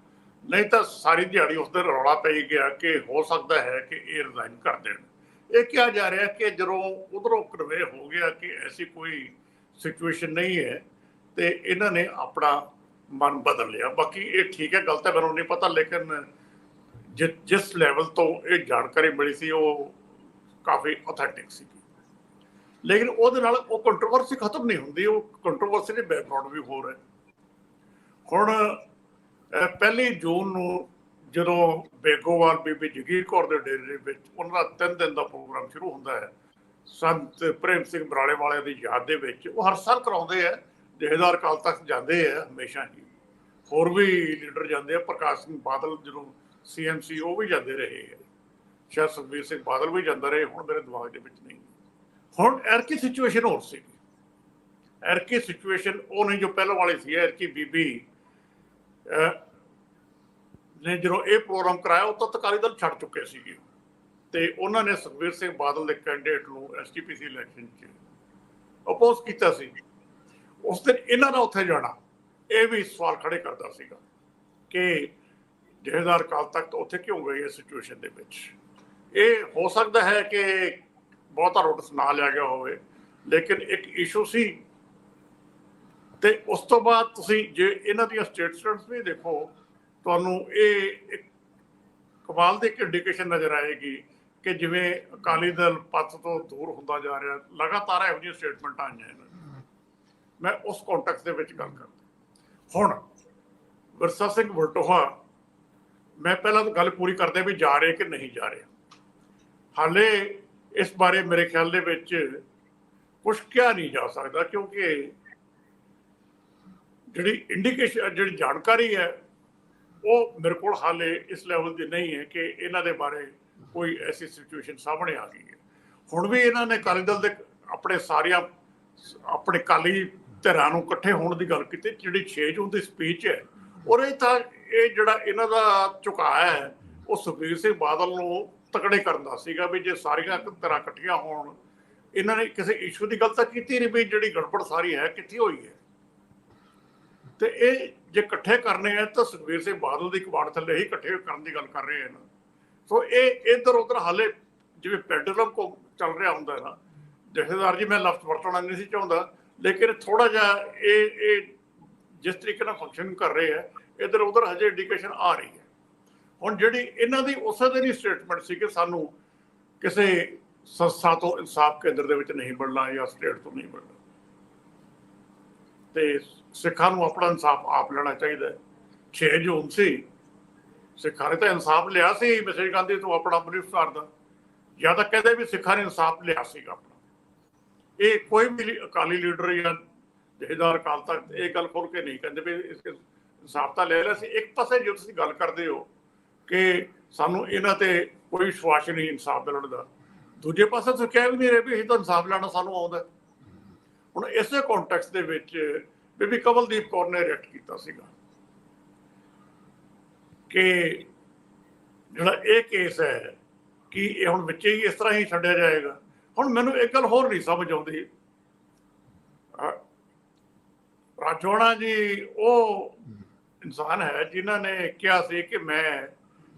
ਨਹੀਂ ਤਾਂ ਸਾਰੀ ਦਿਹਾੜੀ ਉਸ ਦਿਨ ਰੌਲਾ ਪੈ ਗਿਆ ਕਿ ਹੋ ਸਕਦਾ ਹੈ ਕਿ ਇਹ ਰਿਜ਼ਾਈਨ ਕਰ ਦੇਣ। ਇਹ ਕਿਹਾ ਜਾ ਰਿਹਾ ਕਿ ਜਦੋਂ ਉਧਰੋਂ ਕਨਵੇ ਹੋ ਗਿਆ ਕਿ ਐਸੀ ਕੋਈ ਸਿਚੁਏਸ਼ਨ ਨਹੀਂ ਹੈ ਤੇ ਇਹਨਾਂ ਨੇ ਆਪਣਾ ਮਨ ਬਦਲ ਲਿਆ। ਬਾਕੀ ਇਹ ਠੀਕ ਹੈ, ਗਲਤ ਹੈ, ਮੈਨੂੰ ਨਹੀਂ ਪਤਾ, ਲੇਕਿਨ ਜਿਸ ਲੈਵਲ ਤੋਂ ਇਹ ਜਾਣਕਾਰੀ ਮਿਲੀ ਸੀ ਉਹ ਕਾਫੀ ਆਥੈਂਟਿਕ ਸੀ। ਲੇਕਿਨ ਉਹਦੇ ਨਾਲ ਉਹ ਕੰਟਰੋਵਰਸੀ ਖਤਮ ਨਹੀਂ ਹੁੰਦੀ, ਉਹ ਕੰਟਰੋਵਰਸੀ ਦੇ ਬੈਕਗਰਾਉਂਡ ਵੀ ਹੋ ਰਿਹਾ। ਹੁਣ 1 ਜੂਨ ਨੂੰ ਜਦੋਂ ਬੇਗੋਵਾਲ ਬੀਬੀ ਜਗੀਰ ਕੌਰ ਦੇ ਡੇਰੇ ਦੇ ਵਿੱਚ ਉਹਨਾਂ ਦਾ 3 ਦਿਨ ਦਾ ਪ੍ਰੋਗਰਾਮ ਸ਼ੁਰੂ ਹੁੰਦਾ ਹੈ ਸੰਤ ਪ੍ਰੇਮ ਸਿੰਘ ਬਰਾੜੇ ਵਾਲਿਆਂ ਦੀ ਯਾਦ ਦੇ ਵਿੱਚ, ਉਹ ਹਰ ਸਾਲ ਕਰਾਉਂਦੇ ਆ। ਜਥੇਦਾਰ ਅਕਾਲ ਤਖਤ ਜਾਂਦੇ ਆ ਹਮੇਸ਼ਾ ਹੀ, ਹੋਰ ਵੀ ਲੀਡਰ ਜਾਂਦੇ ਆ। ਪ੍ਰਕਾਸ਼ ਸਿੰਘ ਬਾਦਲ ਜਦੋਂ CM ਸੀ ਉਹ ਵੀ ਜਾਂਦੇ ਰਹੇ ਆ, ਸ਼ਾਇਦ ਸੁਖਬੀਰ ਸਿੰਘ ਬਾਦਲ ਵੀ ਜਾਂਦਾ ਰਹੇ, ਹੁਣ ਮੇਰੇ ਦਿਮਾਗ ਦੇ ਵਿੱਚ ਨਹੀਂ। ਹੁਣ ਐਰਕੀ ਸਿਚੁਏਸ਼ਨ ਹੋਰ ਸੀਗੀ। ਐਰਕੀ ਸਿਚੁਏਸ਼ਨ ਉਹ ਨਹੀਂ ਜੋ ਪਹਿਲਾਂ ਵਾਲੀ ਸੀ। ਐਰਕੀ ਬੀਬੀ ਨੇ ਜਦੋਂ ਇਹ ਪ੍ਰੋਗਰਾਮ ਕਰਾਇਆ ਉਹ ਤਾਂ ਅਕਾਲੀ ਦਲ ਛੱਡ ਚੁੱਕੇ ਸੀਗੇ, ਤੇ ਉਹਨਾਂ ਨੇ ਸੁਖਬੀਰ ਸਿੰਘ ਬਾਦਲ ਦੇ ਕੈਂਡੀਡੇਟ ਨੂੰ ਐਸਜੀਪੀਸੀ ਇਲੈਕਸ਼ਨ 'ਚ ਅਪੋਜ਼ ਕੀਤਾ ਸੀ। ਉਸ ਦਿਨ ਇਹਨਾਂ ਦਾ ਉੱਥੇ ਜਾਣਾ ਇਹ ਵੀ ਸਵਾਲ ਖੜੇ ਕਰਦਾ ਸੀਗਾ ਕਿ ਜਥੇਦਾਰ ਅਕਾਲ ਤਖਤ ਉੱਥੇ ਕਿਉਂ ਗਏ ਇਸ ਸਿਚੁਏਸ਼ਨ ਦੇ ਵਿੱਚ। ਇਹ ਹੋ ਸਕਦਾ ਹੈ ਕਿ ਬਹੁਤਾ ਨੋਟਿਸ ਨਾ ਲਿਆ ਗਿਆ ਹੋਵੇ, ਲੇਕਿਨ ਇੱਕ ਇਸ਼ੂ ਸੀ। ਤੇ ਉਸ ਤੋਂ ਬਾਅਦ ਤੁਸੀਂ ਜੇ ਇਹਨਾਂ ਦੀਆਂ ਸਟੇਟਮੈਂਟਸ ਵੀ ਦੇਖੋ, ਤੁਹਾਨੂੰ ਇਹ ਇੱਕ ਕਮਾਲ ਦੀ ਇੱਕ ਇੰਡੀਕੇਸ਼ਨ ਨਜ਼ਰ ਆਏਗੀ ਕਿ ਜਿਵੇਂ ਅਕਾਲੀ ਦਲ ਪੱਥ ਤੋਂ ਦੂਰ ਹੁੰਦਾ ਜਾ ਰਿਹਾ। ਲਗਾਤਾਰ ਇਹੋ ਜਿਹੀਆਂ ਸਟੇਟਮੈਂਟਾਂ ਆਈਆਂ ਇਹਨਾਂ ਦੀਆਂ। ਮੈਂ ਉਸ ਕੰਟੈਕਸਟ ਦੇ ਵਿੱਚ ਗੱਲ ਕਰਦਾ। ਹੁਣ ਵਿਰਸਾ ਸਿੰਘ ਵਲਟੋਹਾ, ਮੈਂ ਪਹਿਲਾਂ ਤਾਂ ਗੱਲ ਪੂਰੀ ਕਰਦੇ ਵੀ ਜਾ ਰਹੇ ਕਿ ਨਹੀਂ ਜਾ ਰਹੇ। ਹਾਲੇ ਇਸ ਬਾਰੇ ਮੇਰੇ ਖਿਆਲ ਦੇ ਵਿੱਚ ਕੁਛ ਕਿਹਾ ਨਹੀਂ ਜਾ ਸਕਦਾ, ਕਿਉਂਕਿ ਜਿਹੜੀ ਇੰਡੀਕੇਸ਼ਨ, ਜਿਹੜੀ ਜਾਣਕਾਰੀ ਹੈ ਉਹ ਮੇਰੇ ਕੋਲ ਹਾਲੇ ਇਸ ਲੈਵਲ ਦੀ ਨਹੀਂ ਹੈ ਕਿ ਇਹਨਾਂ ਦੇ ਬਾਰੇ ਕੋਈ ਐਸੀ ਸਿਚੁਏਸ਼ਨ ਸਾਹਮਣੇ ਆ ਗਈ ਹੈ। ਹੁਣ ਵੀ ਇਹਨਾਂ ਨੇ ਅਕਾਲੀ ਦਲ ਦੇ ਆਪਣੇ ਅਕਾਲੀ ਧਿਰਾਂ ਨੂੰ ਇਕੱਠੇ ਹੋਣ ਦੀ ਗੱਲ ਕੀਤੀ। ਜਿਹੜੀ 6 ਜੂਨ ਦੀ ਸਪੀਚ ਹੈ ਉਹਦੇ ਤਾਂ ਇਹ ਜਿਹੜਾ ਇਹਨਾਂ ਦਾ ਝੁਕਾਅ ਹੈ ਉਹ ਸੁਖਬੀਰ ਸਿੰਘ ਬਾਦਲ ਨੂੰ ਤਕੜੇ ਕਰਨ ਦਾ ਸੀਗਾ ਵੀ ਜੇ ਸਾਰੀਆਂ ਧਿਰਾਂ ਇਕੱਠੀਆਂ ਹੋਣ। ਇਹਨਾਂ ਨੇ ਕਿਸੇ ਇਸ਼ੂ ਦੀ ਗੱਲ ਤਾਂ ਕੀਤੀ ਨਹੀਂ ਵੀ ਜਿਹੜੀ ਗੜਬੜ ਸਾਰੀ ਹੈ ਕਿੱਥੇ ਹੋਈ ਹੈ। ਤੇ ਇਹ ਜੇ ਇਕੱਠੇ ਕਰਨੇ ਆ ਤਾਂ ਸੁਖਬੀਰ ਸਿੰਘ ਬਾਦਲ ਦੀ ਕਮਾਂਡ ਥੱਲੇ ਹੀ ਇਕੱਠੇ ਕਰਨ ਦੀ ਗੱਲ ਕਰ ਰਹੇ ਹਨ। ਸੋ ਇਹ ਇੱਧਰ ਉੱਧਰ ਹਾਲੇ ਜਿਵੇਂ ਪੈਂਡੂਲਮ ਕੋ ਚੱਲ ਰਿਹਾ ਹੁੰਦਾ ਹੈ ਨਾ। ਜਥੇਦਾਰ ਜੀ, ਮੈਂ ਲਫ਼ਜ਼ ਵਰਤਣਾ ਨਹੀਂ ਸੀ ਚਾਹੁੰਦਾ, ਲੇਕਿਨ ਥੋੜਾ ਜਿਹਾ ਇਹ ਜਿਸ ਤਰੀਕੇ ਨਾਲ ਫੰਕਸ਼ਨ ਕਰ ਰਹੇ ਆ, ਇੱਧਰ ਉੱਧਰ ਹਜੇ ਇੰਡੀਕੇਸ਼ਨ ਆ ਰਹੀ ਹੈ। ਹੁਣ ਜਿਹੜੀ ਇਹਨਾਂ ਦੀ ਉਸੇ ਦਿਨ ਹੀ ਸਟੇਟਮੈਂਟ ਸੀ ਕਿ ਸਾਨੂੰ ਕਿਸੇ ਸੰਸਥਾ ਤੋਂ ਇਨਸਾਫ ਕੇਂਦਰ ਦੇ ਵਿੱਚ ਨਹੀਂ ਮਿਲਣਾ ਜਾਂ ਸਟੇਟ ਤੋਂ ਨਹੀਂ ਮਿਲਣਾ, ਤੇ ਸਿੱਖਾਂ ਨੂੰ ਆਪਣਾ ਇਨਸਾਫ ਆਪ ਲੈਣਾ ਚਾਹੀਦਾ। 6 ਜੂਨ ਸੀ, ਸਿੱਖਾਂ ਨੇ ਤਾਂ ਇਨਸਾਫ ਲਿਆ ਸੀ ਮੈਸੇਜ ਗਾਂਧੀ ਤੋਂ ਆਪਣਾ ਬ੍ਰਿਟਿਸ਼ਕਾਰ ਦਾ, ਜਾਂ ਤਾਂ ਕਹਿੰਦੇ ਵੀ ਸਿੱਖਾਂ ਨੇ ਇਨਸਾਫ ਲਿਆ ਸੀਗਾ ਆਪਣਾ। ਇਹ ਕੋਈ ਵੀ ਅਕਾਲੀ ਲੀਡਰ ਜਾਂ ਜਥੇਦਾਰ ਅਕਾਲ ਤਖਤ ਇਹ ਗੱਲ ਖੋਲ ਕੇ ਨਹੀਂ ਕਹਿੰਦੇ ਵੀ ਇਨਸਾਫ ਤਾਂ ਲੈ ਲਿਆ ਸੀ। ਇੱਕ ਪਾਸੇ ਜੋ ਤੁਸੀਂ ਗੱਲ ਕਰਦੇ ਹੋ ਕਿ ਸਾਨੂੰ ਇਹਨਾਂ ਤੇ ਕੋਈ ਵਿਸ਼ਵਾਸ ਨਹੀਂ ਇਨਸਾਫ ਮਿਲਣ ਦਾ, ਦੂਜੇ ਪਾਸੇ ਤੁਸੀਂ ਕਹਿ ਵੀ ਨਹੀਂ ਰਹੇ ਵੀ ਇਹ ਤਾਂ ਇਨਸਾਫ ਲੈਣਾ ਸਾਨੂੰ ਆਉਂਦਾ। ਹੁਣ ਇਸੇ ਕੰਟੈਕਸਟ ਦੇ ਵਿੱਚ ਬੀਬੀ ਕਮਲਦੀਪ ਕੌਰ ਨੇ ਰਿਐਕਟ ਕੀਤਾ ਸੀਗਾ ਕਿ ਜਿਹੜਾ ਇਹ ਕੇਸ ਹੈ ਕਿ ਇਹ ਹੁਣ ਵਿੱਚੇ ਹੀ ਇਸ ਤਰ੍ਹਾਂ ਹੀ ਛੱਡਿਆ ਜਾਏਗਾ। ਹੁਣ ਮੈਨੂੰ ਇੱਕ ਗੱਲ ਹੋਰ ਨਹੀਂ ਸਮਝ ਆਉਂਦੀ, ਰਾਜੋਣਾ ਜੀ ਉਹ ਇਨਸਾਨ ਹੈ ਜਿਨ੍ਹਾਂ ਨੇ ਕਿਹਾ ਸੀ ਕਿ ਮੈਂ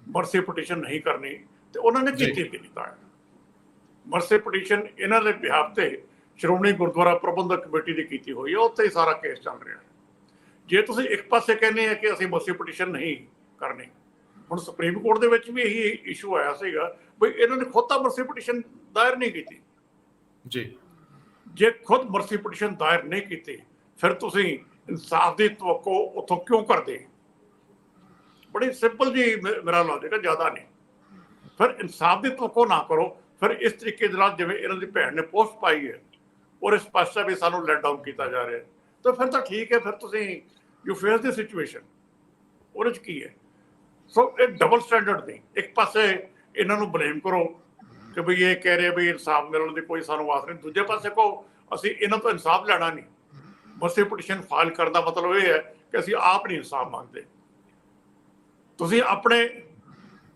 ਮਰਸੀ ਪਟੀਸ਼ਨ ਨਹੀਂ ਕਰਨੀ, ਤੇ ਉਹਨਾਂ ਨੇ ਕੀਤੀ ਵੀ ਨਹੀਂ। ਤਾਂ ਮਰਸੀ ਪਟੀਸ਼ਨ ਇਹਨਾਂ ਦੇ ਬਿਹਾਫ ਤੇ ਸ਼੍ਰੋਮਣੀ ਗੁਰਦੁਆਰਾ ਪ੍ਰਬੰਧਕ ਕਮੇਟੀ ਦੀ ਕੀਤੀ ਹੋਈ ਹੈ, ਉੱਥੇ ਹੀ ਸਾਰਾ ਕੇਸ ਚੱਲ ਰਿਹਾ ਹੈ। ਜੇ ਤੁਸੀਂ ਇੱਕ ਪਾਸੇ ਕਹਿੰਦੇ ਆ ਕਿ ਅਸੀਂ ਮਰਸੀ ਪਟੀਸ਼ਨ ਨਹੀਂ ਕਰਨੀ, ਹੁਣ ਸੁਪਰੀਮ ਕੋਰਟ ਦੇ ਵਿੱਚ ਵੀ ਇਹੀ ਇਸ਼ੂ ਆਇਆ ਸੀਗਾ ਵੀ ਇਹਨਾਂ ਨੇ ਖੁਦ ਤਾਂ ਮਰਸੀ ਪਟੀਸ਼ਨ ਦਾਇਰ ਨਹੀਂ ਕੀਤੀ ਜੀ। ਜੇ ਖੁਦ ਮਰਸੀ ਪਟੀਸ਼ਨ ਦਾਇਰ ਨਹੀਂ ਕੀਤੀ, ਫਿਰ ਤੁਸੀਂ ਇਨਸਾਫ ਦੀ ਤਵੱਕੋ ਉੱਥੋਂ ਕਿਉਂ ਕਰਦੇ? ਬੜੀ ਸਿੰਪਲ ਜੀ ਮੇਰਾ ਲੌਜਿਕ ਹੈ, ਜ਼ਿਆਦਾ ਨਹੀਂ। ਫਿਰ ਇਨਸਾਫ ਦੀ ਤਵੱਕੋ ਨਾ ਕਰੋ, ਫਿਰ ਇਸ ਤਰੀਕੇ ਦੇ ਨਾਲ ਜਿਵੇਂ ਇਹਨਾਂ ਦੀ ਭੈਣ ਨੇ ਪੋਸਟ ਪਾਈ ਹੈ ਔਰ ਇਸ ਪਾਸੇ ਵੀ ਸਾਨੂੰ ਲੈਟ ਡਾਊਨ ਕੀਤਾ ਜਾ ਰਿਹਾ, ਤਾਂ ਫਿਰ ਤਾਂ ਠੀਕ ਹੈ, ਫਿਰ ਤੁਸੀਂ ਯੂ ਫੇਸ ਦੀ ਸਿਚੁਏਸ਼ਨ। ਉਹਦੇ 'ਚ ਕੀ ਹੈ? ਸੋ ਇਹ ਡਬਲ ਸਟੈਂਡਰਡ ਨਹੀਂ। ਇੱਕ ਪਾਸੇ ਇਹਨਾਂ ਨੂੰ ਬਲੇਮ ਕਰੋ ਕਿ ਬਈ ਇਹ ਕਹਿ ਰਹੇ ਵੀ ਇਨਸਾਫ ਮਿਲਣ ਦੀ ਕੋਈ ਸਾਨੂੰ ਆਸ ਨਹੀਂ, ਦੂਜੇ ਪਾਸੇ ਕਹੋ ਅਸੀਂ ਇਹਨਾਂ ਤੋਂ ਇਨਸਾਫ ਲੈਣਾ ਨਹੀਂ। ਮਰਸੀ ਪਟੀਸ਼ਨ ਫਾਈਲ ਕਰਨ ਦਾ ਮਤਲਬ ਇਹ ਹੈ ਕਿ ਅਸੀਂ ਆਪ ਨਹੀਂ ਇਨਸਾਫ ਮੰਗਦੇ। ਤੁਸੀਂ ਆਪਣੇ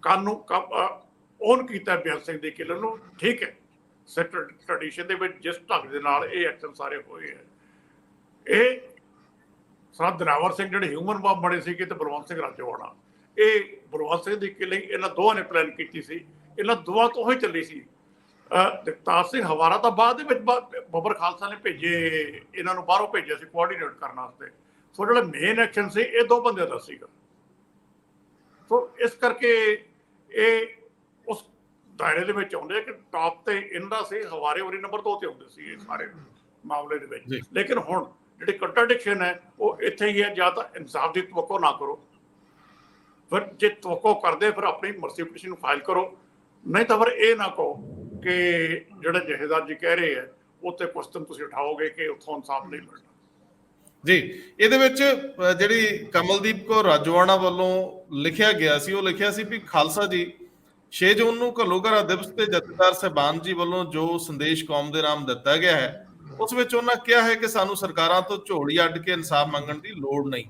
ਕਾਨੂੰਨ ਓਨ ਕੀਤਾ ਬਿਆਨ ਸਿੰਘ ਦੀ ਕਿਲਰ ਨੂੰ, ਠੀਕ ਹੈ, ਟ੍ਰੈਡੀਸ਼ਨ ਦੇ ਵਿੱਚ ਜਿਸ ਢੰਗ ਦੇ ਨਾਲ ਇਹ ਐਕਸ਼ਨ ਸਾਰੇ ਹੋਏ ਹੈ। ਇਹ ਸਰਦਾਰ ਦਿਲਾਵਰ ਸਿੰਘ ਜਿਹੜੇ ਹਿਊਮਨ ਬੰਬ ਬਣੇ ਸੀਗੇ ਤੇ ਬਲਵੰਤ ਸਿੰਘ ਰਾਜੋਆਣਾ, ਇਹ ਬਲਵੰਤ ਸਿੰਘ ਦੀ ਕਿਲਿੰਗ ਇਹਨਾਂ ਦੋਵਾਂ ਨੇ ਪਲਾਨ ਕੀਤੀ ਸੀ। ਇਹਨਾਂ ਦੋਵਾਂ ਤੋਂ ਹੀ ਚੱਲੀ ਸੀ। ਜਗਤਾਰ ਸਿੰਘ ਹਵਾਰਾ ਤਾਂ ਬਾਅਦ ਦੇ ਵਿੱਚ ਬੱਬਰ ਖਾਲਸਾ ਨੇ ਭੇਜੇ, ਇਹਨਾਂ ਨੂੰ ਬਾਹਰੋਂ ਭੇਜਿਆ ਸੀ ਕੋਆਰਡੀਨੇਟ ਕਰਨ ਵਾਸਤੇ। ਸੋ ਜਿਹੜਾ ਮੇਨ ਐਕਸ਼ਨ ਸੀ ਇਹ ਦੋ ਬੰਦਿਆਂ ਦਾ ਸੀਗਾ। ਸੋ ਇਸ ਕਰਕੇ ਇਹ ਉਸ ਦਾਇਰੇ ਦੇ ਵਿੱਚ ਆਉਂਦੇ ਕਿ ਟਾਪ ਤੇ ਇਹਨਾਂ ਦਾ ਸੀ, ਹਵਾਰੇ ਵਾਰੀ ਨੰਬਰ 2 ਤੇ ਆਉਂਦੇ ਸੀ ਇਹ ਸਾਰੇ ਮਾਮਲੇ ਦੇ ਵਿੱਚ। ਲੇਕਿਨ ਹੁਣ ਜਿਹੜੀ ਕੰਟਰਾਡਿਕਸ਼ਨ ਹੈ ਉਹ ਇੱਥੇ ਹੀ ਹੈ, ਜਾਂ ਤਾਂ ਇਨਸਾਫ ਦੀ ਤਵੱਕੋ ਨਾ ਕਰੋ, ਫਿਰ ਜੇ ਤਵੱਕੋ ਕਰਦੇ ਫਿਰ ਆਪਣੀ ਮਰਸੀ ਪਟੀਸ਼ਨ ਨੂੰ ਫਾਈਲ ਕਰੋ, ਨਹੀਂ ਤਾਂ ਫਿਰ ਇਹ ਨਾ ਕਹੋ ਕਿ ਜਿਹੜੇ ਜਥੇਦਾਰ ਜੀ ਕਹਿ ਰਹੇ ਹੈ ਉੱਥੇ ਕੁਐਸਚਨ ਤੁਸੀਂ ਉਠਾਓਗੇ ਕਿ ਉੱਥੋਂ ਇਨਸਾਫ ਨਹੀਂ ਮਿਲਣਾ। ਜੀ, ਇਹਦੇ ਵਿੱਚ ਜਿਹੜੀ ਕਮਲਦੀਪ ਕੌਰ ਰਾਜੋਆਣਾ ਵੱਲੋਂ ਲਿਖਿਆ ਗਿਆ ਸੀ, ਉਹ ਲਿਖਿਆ ਸੀ ਵੀ ਖਾਲਸਾ ਜੀ 6 ਜੂਨ ਨੂੰ ਘੱਲੂਘਾਰਾ ਦਿਵਸ ਤੇ ਜਥੇਦਾਰ ਸਾਹਿਬਾਨ ਜੀ ਵੱਲੋਂ ਜੋ ਸੰਦੇਸ਼ ਕੌਮ ਦੇ ਨਾਮ ਦਿੱਤਾ ਗਿਆ ਹੈ, ਉਸ ਵਿੱਚ ਉਹਨਾਂ ਕਿਹਾ ਹੈ ਕਿ ਸਾਨੂੰ ਸਰਕਾਰਾਂ ਤੋਂ ਝੋਲੀ ਅੱਡ ਕੇ ਇਨਸਾਫ ਮੰਗਣ ਦੀ ਲੋੜ ਨਹੀਂ।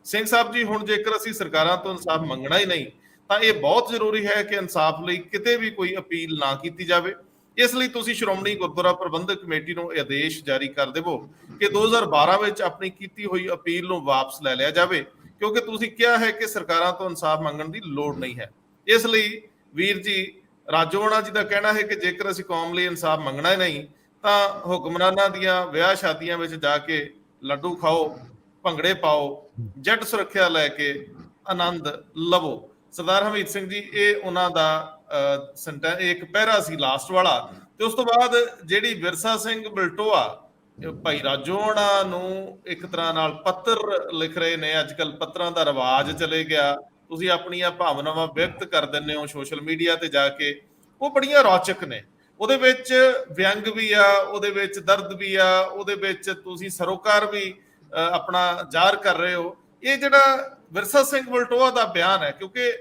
ਸਿੰਘ ਸਾਹਿਬ ਜੀ, ਹੁਣ ਜੇਕਰ ਅਸੀਂ ਸਰਕਾਰਾਂ ਤੋਂ ਇਨਸਾਫ ਮੰਗਣਾ ਹੀ ਨਹੀਂ ਤਾਂ ਇਹ ਬਹੁਤ ਜ਼ਰੂਰੀ ਹੈ ਕਿ ਇਨਸਾਫ ਲਈ ਕਿਤੇ ਵੀ ਕੋਈ ਅਪੀਲ ਨਾ ਕੀਤੀ ਜਾਵੇ। ਇਸ ਲਈ ਤੁਸੀਂ ਸ਼੍ਰੋਮਣੀ ਗੁਰਦੁਆਰਾ ਪ੍ਰਬੰਧਕ ਕਮੇਟੀ ਨੂੰ ਆਦੇਸ਼ ਜਾਰੀ ਕਰ ਦੇਵੋ ਕਿ 2012 ਵਿੱਚ ਆਪਣੀ ਕੀਤੀ ਹੋਈ ਅਪੀਲ ਨੂੰ ਵਾਪਸ ਲੈ ਲਿਆ ਜਾਵੇ, ਕਿਉਂਕਿ ਤੁਸੀਂ ਕਿਹਾ ਹੈ ਕਿ ਸਰਕਾਰਾਂ ਤੋਂ ਇਨਸਾਫ ਮੰਗਣ ਦੀ ਲੋੜ ਨਹੀਂ ਹੈ। ਇਸ ਲਈ ਵੀਰ ਜੀ ਰਾਜੋਆਣਾ ਜੀ ਦਾ ਕਹਿਣਾ ਹੈ ਕਿ ਜੇਕਰ ਅਸੀਂ ਕੌਮ ਲਈ ਇਨਸਾਫ ਮੰਗਣਾ ਹੀ ਨਹੀਂ ਤਾਂ ਹੁਕਮਰਾਨਾਂ ਦੀਆਂ ਵਿਆਹ ਸ਼ਾਦੀਆਂ ਵਿੱਚ ਜਾ ਕੇ ਲੱਡੂ ਖਾਓ, ਭੰਗੜੇ ਪਾਓ, ਜੱਟ ਸੁਰੱਖਿਆ ਲੈ ਕੇ ਆਨੰਦ ਲਵੋ। ਸਰਦਾਰ ਹਮੀਤ ਸਿੰਘ ਜੀ, ਇਹ ਉਹਨਾਂ ਦਾ ਇੱਕ ਪਹਿਰਾ ਸੀ ਲਾਸਟ ਵਾਲਾ। ਤੇ ਉਸ ਤੋਂ ਬਾਅਦ ਜਿਹੜੀ ਵਿਰਸਾ ਸਿੰਘ ਬਲਟੋਆ ਭਾਈ ਰਾਜੋਆਣਾ ਨੂੰ ਇੱਕ ਤਰ੍ਹਾਂ ਨਾਲ ਪੱਤਰ ਲਿਖ ਰਹੇ ਨੇ, ਅੱਜ ਕੱਲ ਪੱਤਰਾਂ ਦਾ ਰਿਵਾਜ ਚਲੇ ਗਿਆ, ਤੁਸੀਂ ਆਪਣੀਆਂ ਭਾਵਨਾਵਾਂ ਵਿਅਕਤ ਕਰ ਦਿੰਦੇ ਹੋ ਸੋਸ਼ਲ ਮੀਡੀਆ ਤੇ ਜਾ ਕੇ, ਉਹ ਬੜੀਆਂ ਰੌਚਕ ਨੇ। ਉਹਦੇ ਵਿੱਚ ਵਿਅੰਗ ਵੀ ਆ, ਉਹਦੇ ਵਿੱਚ ਦਰਦ ਵੀ ਆ, ਉਹਦੇ ਵਿੱਚ ਤੁਸੀਂ ਸਰੋਕਾਰ ਵੀ ਆਪਣਾ ਜ਼ਾਹਰ ਕਰ ਰਹੇ ਹੋ। ਇਹ ਜਿਹੜਾ ਵਿਰਸਾ ਸਿੰਘ ਬਲਟੋਆ ਦਾ ਬਿਆਨ ਹੈ, ਕਿਉਂਕਿ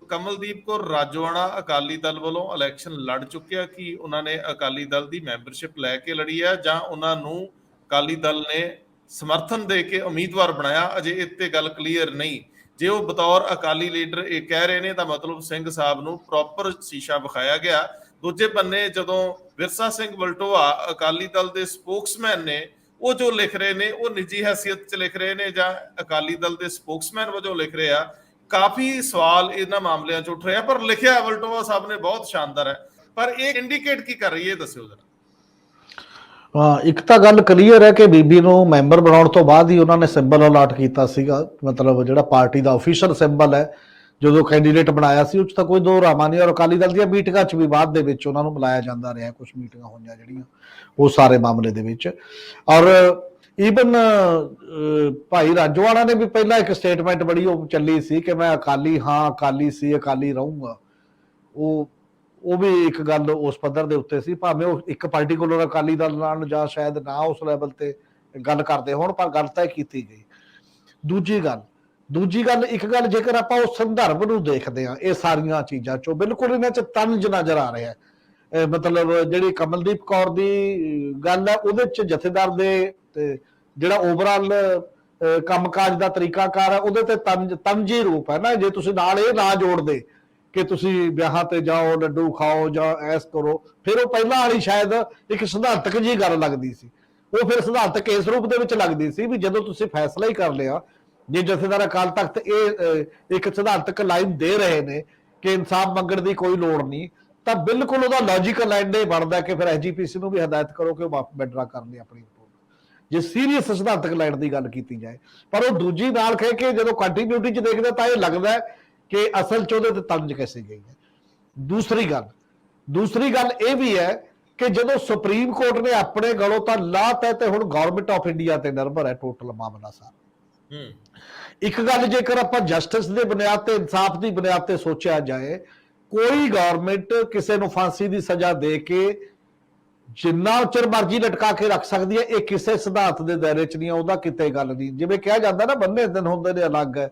ਕਮਲਦੀਪ ਕੌਰ ਰਾਜੋਆਣਾ ਅਕਾਲੀ ਦਲ ਵੱਲੋਂ ਇਲੈਕਸ਼ਨ ਲੜ ਚੁੱਕਿਆ, ਕਿ ਉਹਨਾਂ ਨੇ ਅਕਾਲੀ ਦਲ ਦੀ ਮੈਂਬਰਸ਼ਿਪ ਲੈ ਕੇ ਲੜੀ ਹੈ ਜਾਂ ਉਹਨਾਂ ਨੂੰ ਅਕਾਲੀ ਦਲ ਨੇ ਸਮਰਥਨ ਦੇ ਕੇ ਉਮੀਦਵਾਰ ਬਣਾਇਆ, ਅਜੇ ਇੱਥੇ ਗੱਲ ਕਲੀਅਰ ਨਹੀਂ। ਜੇ ਉਹ ਬਤੌਰ ਅਕਾਲੀ ਲੀਡਰ ਇਹ ਕਹਿ ਰਹੇ ਨੇ ਤਾਂ ਮਤਲਬ ਸਿੰਘ ਸਾਹਿਬ ਨੂੰ ਪ੍ਰੋਪਰ ਸ਼ੀਸ਼ਾ ਵਿਖਾਇਆ ਗਿਆ। ਦੂਜੇ ਬੰਨੇ ਜਦੋਂ ਵਿਰਸਾ ਸਿੰਘ ਬਲਟੋਆ ਅਕਾਲੀ ਦਲ ਦੇ ਸਪੋਕਸਮੈਨ ਨੇ, ਉਹ ਜੋ ਲਿਖ ਰਹੇ ਨੇ ਉਹ ਨਿੱਜੀ ਹੈਸੀਅਤ 'ਚ ਲਿਖ ਰਹੇ ਨੇ ਜਾਂ ਅਕਾਲੀ ਦਲ ਦੇ ਸਪੋਕਸਮੈਨ ਵਜੋਂ ਲਿਖ ਰਹੇ ਆ, ਕਾਫੀ ਸਵਾਲ ਇਹਨਾਂ ਮਾਮਲਿਆਂ 'ਚ ਉੱਠ ਰਿਹਾ। ਪਰ ਲਿਖਿਆ ਬਲਟੋਆ ਸਾਹਿਬ ਨੇ ਬਹੁਤ ਸ਼ਾਨਦਾਰ ਹੈ, ਪਰ ਇਹ ਇੰਡੀਕੇਟ ਕੀ ਕਰ ਰਹੀ ਹੈ, ਦੱਸਿਓ ਜਰਾ। ਹਾਂ, ਇੱਕ ਤਾਂ ਗੱਲ ਕਲੀਅਰ ਹੈ ਕਿ ਬੀਬੀ ਨੂੰ ਮੈਂਬਰ ਬਣਾਉਣ ਤੋਂ ਬਾਅਦ ਹੀ ਉਹਨਾਂ ਨੇ ਸਿੰਬਲ ਅਲਾਟ ਕੀਤਾ ਸੀਗਾ, ਮਤਲਬ ਜਿਹੜਾ ਪਾਰਟੀ ਦਾ ਆਫੀਸ਼ੀਅਲ ਸਿੰਬਲ ਹੈ ਜਦੋਂ ਕੈਂਡੀਡੇਟ ਬਣਾਇਆ ਸੀ, ਉਸ 'ਚ ਤਾਂ ਕੋਈ ਦੋ ਰਾਮਾਂ ਨਹੀਂ। ਔਰ ਅਕਾਲੀ ਦਲ ਦੀਆਂ ਮੀਟਿੰਗਾਂ 'ਚ ਵੀ ਬਾਅਦ ਦੇ ਵਿੱਚ ਉਹਨਾਂ ਨੂੰ ਬੁਲਾਇਆ ਜਾਂਦਾ ਰਿਹਾ, ਕੁਝ ਮੀਟਿੰਗਾਂ ਹੋਈਆਂ ਜਿਹੜੀਆਂ ਉਹ ਸਾਰੇ ਮਾਮਲੇ ਦੇ ਵਿੱਚ। ਔਰ ਈਵਨ ਭਾਈ ਰਾਜੋਆਣਾ ਨੇ ਵੀ ਪਹਿਲਾਂ ਇੱਕ ਸਟੇਟਮੈਂਟ ਬੜੀ ਉਹ ਚੱਲੀ ਸੀ ਕਿ ਮੈਂ ਅਕਾਲੀ ਹਾਂ, ਅਕਾਲੀ ਸੀ, ਅਕਾਲੀ ਰਹੂੰਗਾ। ਉਹ ਵੀ ਇੱਕ ਗੱਲ ਉਸ ਪੱਧਰ ਦੇ ਉੱਤੇ ਸੀ, ਭਾਵੇਂ ਉਹ ਇੱਕ ਪਾਰਟੀਕੂਲਰ ਅਕਾਲੀ ਦਲ ਨਾਲ ਜਾਂ ਸ਼ਾਇਦ ਨਾ ਉਸ ਲੈਵਲ ਤੇ ਗੱਲ ਕਰਦੇ ਹੋਣ, ਪਰ ਗੱਲ ਤਾਂ ਕੀਤੀ ਗਈ। ਦੂਜੀ ਗੱਲ ਇੱਕ ਗੱਲ ਜੇਕਰ ਆਪਾਂ ਉਸ ਸੰਦਰਭ ਨੂੰ ਦੇਖਦੇ ਹਾਂ, ਇਹ ਸਾਰੀਆਂ ਚੀਜ਼ਾਂ ਚੋਂ ਬਿਲਕੁਲ ਇਹਨਾਂ 'ਚ ਤੰਜ ਨਜ਼ਰ ਆ ਰਿਹਾ ਹੈ। ਮਤਲਬ ਜਿਹੜੀ ਕਮਲਦੀਪ ਕੌਰ ਦੀ ਗੱਲ ਹੈ ਉਹਦੇ 'ਚ ਜਥੇਦਾਰ ਦੇ ਤੇ ਜਿਹੜਾ ਓਵਰਆਲ ਕੰਮਕਾਜ ਦਾ ਤਰੀਕਾਕਾਰ ਹੈ ਉਹਦੇ ਤੇ ਤੰਜੀ ਰੂਪ ਹੈ ਨਾ। ਜੇ ਤੁਸੀਂ ਨਾਲ ਇਹ ਨਾ ਜੋੜਦੇ ਕਿ ਤੁਸੀਂ ਵਿਆਹਾਂ ਤੇ ਜਾਓ, ਲੱਡੂ ਖਾਓ ਜਾਂ ਐਸ ਕਰੋ, ਫਿਰ ਉਹ ਪਹਿਲਾਂ ਵਾਲੀ ਸ਼ਾਇਦ ਇੱਕ ਸਿਧਾਂਤਕ ਜੀ ਗੱਲ ਲੱਗਦੀ ਸੀ। ਉਹ ਫਿਰ ਸਿਧਾਂਤਕ ਇਸ ਰੂਪ ਦੇ ਵਿੱਚ ਲੱਗਦੀ ਸੀ ਵੀ ਜਦੋਂ ਤੁਸੀਂ ਫੈਸਲਾ ਹੀ ਕਰ ਲਿਆ, ਜੇ ਜਥੇਦਾਰ ਅਕਾਲ ਤਖਤ ਇਹ ਇੱਕ ਸਿਧਾਂਤਕ ਲਾਈਨ ਦੇ ਰਹੇ ਨੇ ਕਿ ਇਨਸਾਫ ਮੰਗਣ ਦੀ ਕੋਈ ਲੋੜ ਨਹੀਂ, ਤਾਂ ਬਿਲਕੁਲ ਉਹਦਾ ਲੌਜੀਕਲ ਐਂਡ ਇਹ ਬਣਦਾ ਕਿ ਫਿਰ ਐਸਜੀਪੀਸੀ ਨੂੰ ਵੀ ਹਦਾਇਤ ਕਰੋ ਕਿ ਉਹ ਵਿਡਰਾ ਕਰ ਲਈ ਆਪਣੀ ਰਿਪੋਰਟ, ਜੇ ਸੀਰੀਅਸ ਸਿਧਾਂਤਕ ਲਾਈਨ ਦੀ ਗੱਲ ਕੀਤੀ ਜਾਏ। ਪਰ ਉਹ ਦੂਜੀ ਨਾਲ ਕਹਿ ਕੇ ਜਦੋਂ ਕੰਟੀਨਿਊਟੀ 'ਚ ਦੇਖਦੇ ਤਾਂ ਇਹ ਲੱਗਦਾ ਹੈ ਕਿ ਅਸਲ 'ਚ ਉਹਦੇ ਤੇ ਤੰਜ ਕੈਸੇ ਗਈ ਹੈ। ਦੂਸਰੀ ਗੱਲ ਇਹ ਵੀ ਹੈ ਕਿ ਜਦੋਂ ਸੁਪਰੀਮ ਕੋਰਟ ਨੇ ਆਪਣੇ ਗਲੋਂ ਤਾਂ ਲਾਤਾ ਤੇ ਹੁਣ ਗਵਰਨਮੈਂਟ ਆਫ ਇੰਡੀਆ ਤੇ ਨਿਰਭਰ ਹੈ ਟੋਟਲ ਮਾਮਲਾ ਸਾਰਾ। ਇੱਕ ਗੱਲ ਜੇਕਰ ਆਪਾਂ ਜਸਟਿਸ ਦੇ ਬੁਨਿਆਦ ਤੇ, ਇਨਸਾਫ ਦੀ ਬੁਨਿਆਦ ਤੇ ਸੋਚਿਆ ਜਾਏ, ਕੋਈ ਗਵਰਨਮੈਂਟ ਕਿਸੇ ਨੂੰ ਫਾਂਸੀ ਦੀ ਸਜ਼ਾ ਦੇ ਕੇ ਜਿੰਨਾ ਚਿਰ ਮਰਜ਼ੀ ਲਟਕਾ ਕੇ ਰੱਖ ਸਕਦੀ ਹੈ, ਇਹ ਕਿਸੇ ਸਿਧਾਂਤ ਦੇ ਦਾਇਰੇ 'ਚ ਨਹੀਂ, ਉਹਦਾ ਕਿਤੇ ਗੱਲ ਨਹੀਂ। ਜਿਵੇਂ ਕਿਹਾ ਜਾਂਦਾ ਨਾ ਬੰਨੇ ਦਿਨ ਹੁੰਦੇ ਨੇ ਅਲੱਗ ਹੈ,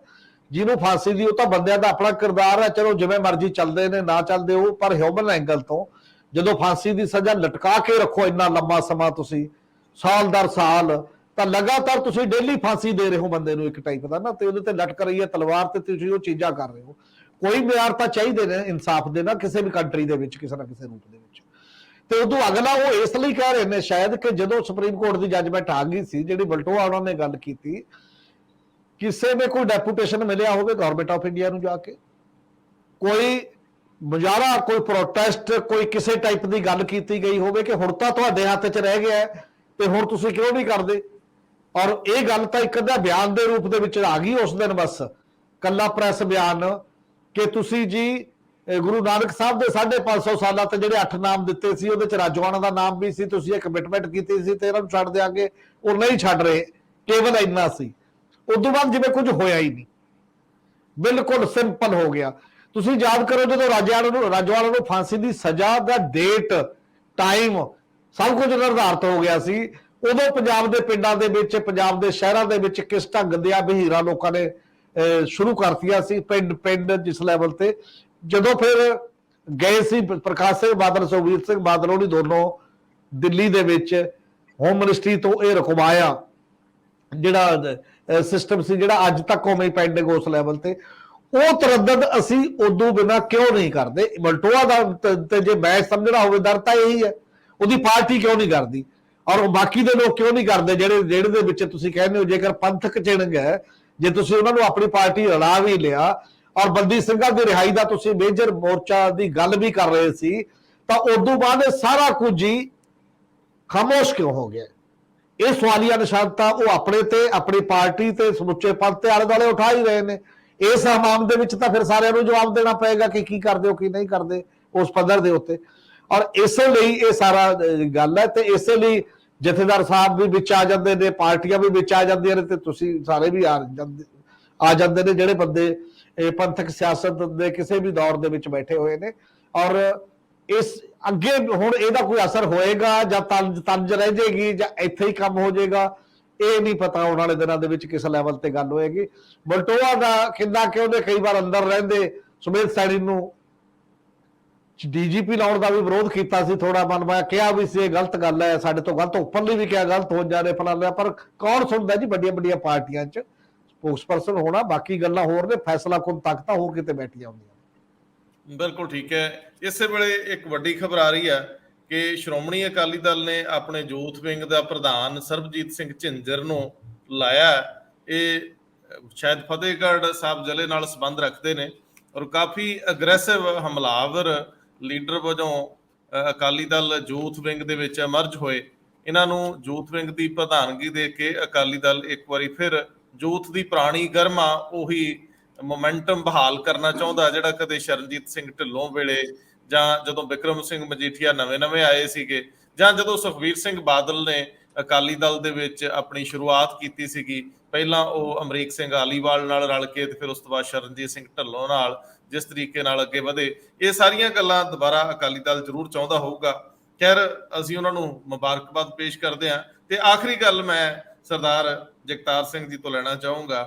ਜਿਹਨੂੰ ਫਾਂਸੀ ਦੀ ਉਹ ਤਾਂ ਬੰਦਿਆਂ ਦਾ ਆਪਣਾ ਕਿਰਦਾਰ ਹੈ, ਚਲੋ ਜਿਵੇਂ ਮਰਜ਼ੀ ਚੱਲਦੇ ਨੇ ਨਾ ਚੱਲਦੇ ਉਹ, ਪਰ ਹਿਊਮਨ ਐਂਗਲ ਤੋਂ ਜਦੋਂ ਫਾਂਸੀ ਦੀ ਸਜ਼ਾ ਲਟਕਾ ਕੇ ਰੱਖੋ ਇੰਨਾ ਲੰਮਾ ਸਮਾਂ, ਤੁਸੀਂ ਸਾਲ ਦਰ ਸਾਲ, ਤਾਂ ਲਗਾਤਾਰ ਤੁਸੀਂ ਡੇਲੀ ਫਾਂਸੀ ਦੇ ਰਹੇ ਹੋ ਬੰਦੇ ਨੂੰ ਇੱਕ ਟਾਈਪ ਦਾ ਨਾ, ਤੇ ਉਹਦੇ ਤੇ ਲਟਕ ਰਹੀ ਹੈ ਤਲਵਾਰ ਤੇ ਤੁਸੀਂ ਉਹ ਚੀਜ਼ਾਂ ਕਰ ਰਹੇ ਹੋ। ਕੋਈ ਮਿਆਰ ਤਾਂ ਚਾਹੀਦੇ ਨੇ ਇਨਸਾਫ ਦੇ ਨਾ ਕਿਸੇ ਵੀ ਕੰਟਰੀ ਦੇ ਵਿੱਚ ਕਿਸੇ ਨਾ ਕਿਸੇ ਰੂਪ ਦੇ ਵਿੱਚ। ਤੇ ਉਦੋਂ ਅਗਲਾ ਉਹ ਇਸ ਲਈ ਕਹਿ ਰਹੇ ਨੇ ਸ਼ਾਇਦ ਕਿ ਜਦੋਂ ਸੁਪਰੀਮ ਕੋਰਟ ਦੀ ਜੱਜਮੈਂਟ ਆ ਗਈ ਸੀ, ਜਿਹੜੀ ਬਲਟੋਆ ਉਹਨਾਂ ਨੇ ਗੱਲ ਕੀਤੀ, ਕਿਸੇ ਨੇ ਕੋਈ ਡੈਪੂਟੇਸ਼ਨ ਮਿਲਿਆ ਹੋਵੇ ਗਵਰਨਮੈਂਟ ਆਫ ਇੰਡੀਆ ਨੂੰ ਜਾ ਕੇ, ਕੋਈ ਮੁਜ਼ਾਹਰਾ, ਕੋਈ ਪ੍ਰੋਟੈਸਟ, ਕੋਈ ਕਿਸੇ ਟਾਈਪ ਦੀ ਗੱਲ ਕੀਤੀ ਗਈ ਹੋਵੇ ਕਿ ਹੁਣ ਤਾਂ ਤੁਹਾਡੇ ਹੱਥ 'ਚ ਰਹਿ ਗਿਆ ਤੇ ਹੁਣ ਤੁਸੀਂ ਕਿਉਂ ਨਹੀਂ ਕਰਦੇ। ਔਰ ਇਹ ਗੱਲ ਤਾਂ ਇੱਕ ਅੱਧਾ ਬਿਆਨ ਦੇ ਰੂਪ ਦੇ ਵਿੱਚ ਆ ਗਈ ਉਸ ਦਿਨ, ਬਸ ਕੱਲਾ ਪ੍ਰੈਸ ਬਿਆਨ ਕਿ ਤੁਸੀਂ ਜੀ ਗੁਰੂ ਨਾਨਕ ਸਾਹਿਬ ਦੇ 550 ਸਾਲਾਂ ਤੇ ਜਿਹੜੇ 8 ਨਾਮ ਦਿੱਤੇ ਸੀ ਉਹਦੇ 'ਚ ਰਾਜੋਆਣਾ ਦਾ ਨਾਮ ਵੀ ਸੀ, ਤੁਸੀਂ ਇਹ ਕਮਿਟਮੈਂਟ ਕੀਤੀ ਸੀ ਤੇ ਇਹਨਾਂ ਨੂੰ ਛੱਡ ਦਿਆਂਗੇ, ਉਹ ਨਹੀਂ ਛੱਡ ਰਹੇ, ਕੇਵਲ ਇੰਨਾ ਸੀ। ਉਦੋਂ ਬਾਅਦ ਜਿਵੇਂ ਕੁਝ ਹੋਇਆ ਹੀ ਨਹੀਂ, ਬਿਲਕੁਲ ਸਿੰਪਲ ਹੋ ਗਿਆ। ਤੁਸੀਂ ਯਾਦ ਕਰੋ ਜਦੋਂ ਰਾਜੋਆਣਾ ਨੂੰ ਫਾਂਸੀ ਦੀ ਸਜ਼ਾ ਦਾ ਡੇਟ, ਟਾਈਮ ਸਭ ਕੁਝ ਨਿਰਧਾਰਿਤ ਹੋ ਗਿਆ ਸੀ, ਉਦੋਂ ਪੰਜਾਬ ਦੇ ਪਿੰਡਾਂ ਦੇ ਵਿੱਚ, ਪੰਜਾਬ ਦੇ ਸ਼ਹਿਰਾਂ ਦੇ ਵਿੱਚ ਕਿਸ ਢੰਗ ਦੀਆਂ ਬਹੀਰਾਂ ਲੋਕਾਂ ਨੇ ਸ਼ੁਰੂ ਕਰਤੀਆਂ ਸੀ, ਪਿੰਡ ਜਿਸ ਲੈਵਲ ਤੇ। ਜਦੋਂ ਫਿਰ ਗਏ ਸੀ ਪ੍ਰਕਾਸ਼ ਸਿੰਘ ਬਾਦਲ, ਸੁਖਬੀਰ ਸਿੰਘ ਬਾਦਲ, ਉਹਨੇ ਦੋਨੋਂ ਦਿੱਲੀ ਦੇ ਵਿੱਚ ਹੋਮ ਮਿਨਿਸਟਰੀ ਤੋਂ ਇਹ ਰੁਕਵਾਇਆ ਜਿਹੜਾ ਸਿਸਟਮ ਸੀ, ਜਿਹੜਾ ਅੱਜ ਤੱਕ ਉਵੇਂ ਪੈਂਡਿੰਗ ਉਸ ਲੈਵਲ ਤੇ, ਉਹ ਤਰੱਦਦ ਅਸੀਂ ਉਦੋਂ ਬਿਨਾਂ ਕਿਉਂ ਨਹੀਂ ਕਰਦੇ? ਬਲਟੋਆ ਦਾ ਤੇ ਜੇ ਮੈਚ ਸਮਝਣਾ ਹੋਵੇ ਦਰ ਤਾਂ ਇਹੀ ਹੈ, ਉਹਦੀ ਪਾਰਟੀ ਕਿਉਂ ਨਹੀਂ ਕਰਦੀ? ਔਰ ਬਾਕੀ ਦੇ ਲੋਕ ਕਿਉਂ ਨਹੀਂ ਕਰਦੇ ਜਿਹੜੇ ਦੇ ਵਿੱਚ ਤੁਸੀਂ ਕਹਿੰਦੇ ਹੋ ਜੇਕਰ ਪੰਥਕ ਚਿੰਨ੍ਹ ਹੈ, ਜੇ ਤੁਸੀਂ ਉਹਨਾਂ ਨੂੰ ਆਪਣੀ ਪਾਰਟੀ ਰਲਾ ਵੀ ਲਿਆ ਔਰ ਬੰਦੀ ਸਿੰਘਾਂ ਦੀ ਰਿਹਾਈ ਦਾ ਤੁਸੀਂ ਮੇਜਰ ਮੋਰਚਾ ਦੀ ਗੱਲ ਵੀ ਕਰ ਰਹੇ ਸੀ, ਤਾਂ ਉਦੋਂ ਬਾਅਦ ਇਹ ਸਾਰਾ ਕੁਝ ਹੀ ਖਾਮੋਸ਼ ਕਿਉਂ ਹੋ ਗਿਆ? ਇਹ ਸਵਾਲੀਆ ਨਿਸ਼ਾਨ ਤਾਂ ਉਹ ਆਪਣੇ ਤੇ, ਆਪਣੀ ਪਾਰਟੀ ਤੇ, ਸਮੁੱਚੇ ਪੰਥ ਤੇ ਆਲੇ ਦੁਆਲੇ ਉਠਾ ਹੀ ਰਹੇ ਨੇ। ਇਸ ਹਮਾਮ ਦੇ ਵਿੱਚ ਤਾਂ ਫਿਰ ਸਾਰਿਆਂ ਨੂੰ ਜਵਾਬ ਦੇਣਾ ਪਏਗਾ ਕਿ ਕੀ ਕਰਦੇ ਹੋ ਕੀ ਨਹੀਂ ਕਰਦੇ ਉਸ ਪੱਧਰ ਦੇ ਉੱਤੇ। ਔਰ ਇਸੇ ਲਈ ਇਹ ਸਾਰਾ ਗੱਲ ਹੈ, ਤੇ ਇਸੇ ਲਈ ਜਥੇਦਾਰ ਸਾਹਿਬ ਵੀ ਵਿੱਚ ਆ ਜਾਂਦੇ ਨੇ, ਪਾਰਟੀਆਂ ਵੀ ਵਿੱਚ ਆ ਜਾਂਦੀਆਂ ਨੇ, ਤੇ ਤੁਸੀਂ ਸਾਰੇ ਵੀ ਆ ਜਾਂਦੇ ਨੇ ਜਿਹੜੇ ਬੰਦੇ ਪੰਥਕ ਸਿਆਸਤ ਦੇ ਕਿਸੇ ਵੀ ਦੌਰ ਦੇ ਵਿੱਚ ਬੈਠੇ ਹੋਏ ਨੇ। ਔਰ ਇਸ ਅੱਗੇ ਹੁਣ ਇਹਦਾ ਕੋਈ ਅਸਰ ਹੋਏਗਾ ਜਾਂ ਤੰਜ ਰਹਿ ਜਾਏਗੀ ਜਾਂ ਇੱਥੇ ਹੀ ਕੰਮ ਹੋ ਜਾਏਗਾ, ਇਹ ਨਹੀਂ ਪਤਾ ਆਉਣ ਵਾਲੇ ਦਿਨਾਂ ਦੇ ਵਿੱਚ ਕਿਸ ਲੈਵਲ ਤੇ ਗੱਲ ਹੋਏਗੀ। ਬਲਟੋਆ ਦਾ ਕਿੰਨਾ ਕਿ ਉਹਨੇ ਕਈ ਵਾਰ ਅੰਦਰ ਰਹਿੰਦੇ ਸੁਮੇਧ ਸੈਣੀ ਨੂੰ ਡੀਜੀਪੀ ਲਾਉਣ ਦਾ ਵੀ ਵਿਰੋਧ ਕੀਤਾ ਸੀ, ਥੋੜਾ ਮਨਵਾਇਆ, ਕਿਹਾ ਵੀ ਸੀ ਇਹ ਗਲਤ ਗੱਲ ਹੈ, ਸਾਡੇ ਤੋਂ ਗਲਤ ਓਪਨਲੀ ਵੀ ਕਿਹਾ ਗਲਤ ਹੋ ਜਾਣੇ ਫਲਾਣਾ, ਪਰ ਕੌਣ ਸੁਣਦਾ ਜੀ? ਵੱਡੀਆਂ ਵੱਡੀਆਂ ਪਾਰਟੀਆਂ 'ਚ ਸਪੋਕਸਪਰਸਨ ਹੋਣਾ, ਬਾਕੀ ਗੱਲਾਂ ਹੋਰ ਨੇ, ਫੈਸਲਾ ਕੁਨ ਤੱਕ ਤਾਂ ਹੋ ਕਿਤੇ ਬੈਠੀਆਂ ਹੁੰਦੀਆਂ। ਬਿਲਕੁਲ ਠੀਕ ਹੈ। ਇਸੇ ਵੇਲੇ ਇੱਕ ਵੱਡੀ ਖਬਰ ਆ ਰਹੀ ਹੈ ਕਿ ਸ਼੍ਰੋਮਣੀ ਅਕਾਲੀ ਦਲ ਨੇ ਆਪਣੇ ਯੂਥ ਵਿੰਗ ਦਾ ਪ੍ਰਧਾਨ ਸਰਬਜੀਤ ਸਿੰਘ ਝਿੰਜਰ ਨੂੰ ਲਾਇਆ। ਇਹ ਸ਼ਾਇਦ ਫਤਿਹਗੜ੍ਹ ਸਾਹਿਬ ਜ਼ਿਲ੍ਹੇ ਨਾਲ ਸੰਬੰਧ ਰੱਖਦੇ ਨੇ ਔਰ ਕਾਫੀ ਅਗਰੈਸਿਵ ਹਮਲਾਵਰ ਲੀਡਰ ਵਜੋਂ ਅਕਾਲੀ ਦਲ ਯੂਥ ਵਿੰਗ ਦੇ ਵਿੱਚ ਐਮਰਜ ਹੋਏ। ਇਹਨਾਂ ਨੂੰ ਯੂਥ ਵਿੰਗ ਦੀ ਪ੍ਰਧਾਨਗੀ ਦੇ ਕੇ ਅਕਾਲੀ ਦਲ ਇੱਕ ਵਾਰੀ ਫਿਰ ਯੂਥ ਦੀ ਪੁਰਾਣੀ ਗਰਮਾ, ਉਹੀ ਮੋਮੈਂਟਮ ਬਹਾਲ ਕਰਨਾ ਚਾਹੁੰਦਾ ਜਿਹੜਾ ਕਦੇ ਸ਼ਰਨਜੀਤ ਸਿੰਘ ਢਿੱਲੋਂ ਵੇਲੇ ਜਾਂ ਜਦੋਂ ਬਿਕਰਮ ਸਿੰਘ ਮਜੀਠੀਆ ਨਵੇਂ ਆਏ ਸੀਗੇ, ਜਾਂ ਜਦੋਂ ਸੁਖਬੀਰ ਸਿੰਘ ਬਾਦਲ ਨੇ ਅਕਾਲੀ ਦਲ ਦੇ ਵਿੱਚ ਆਪਣੀ ਸ਼ੁਰੂਆਤ ਕੀਤੀ ਸੀਗੀ। ਪਹਿਲਾਂ ਉਹ ਅਮਰੀਕ ਸਿੰਘ ਆਲੀਵਾਲ ਨਾਲ ਰਲ ਕੇ ਤੇ ਫਿਰ ਉਸ ਤੋਂ ਬਾਅਦ ਸ਼ਰਨਜੀਤ ਸਿੰਘ ਢਿੱਲੋਂ ਨਾਲ ਜਿਸ ਤਰੀਕੇ ਨਾਲ ਅੱਗੇ ਵਧੇ, ਇਹ ਸਾਰੀਆਂ ਗੱਲਾਂ ਦੁਬਾਰਾ ਅਕਾਲੀ ਦਲ ਜ਼ਰੂਰ ਚਾਹੁੰਦਾ ਹੋਊਗਾ। ਖੈਰ ਅਸੀਂ ਉਹਨਾਂ ਨੂੰ ਮੁਬਾਰਕਬਾਦ ਪੇਸ਼ ਕਰਦੇ ਹਾਂ। ਤੇ ਆਖਰੀ ਗੱਲ ਮੈਂ ਸਰਦਾਰ ਜਗਤਾਰ ਸਿੰਘ ਜੀ ਤੋਂ ਲੈਣਾ ਚਾਹੂੰਗਾ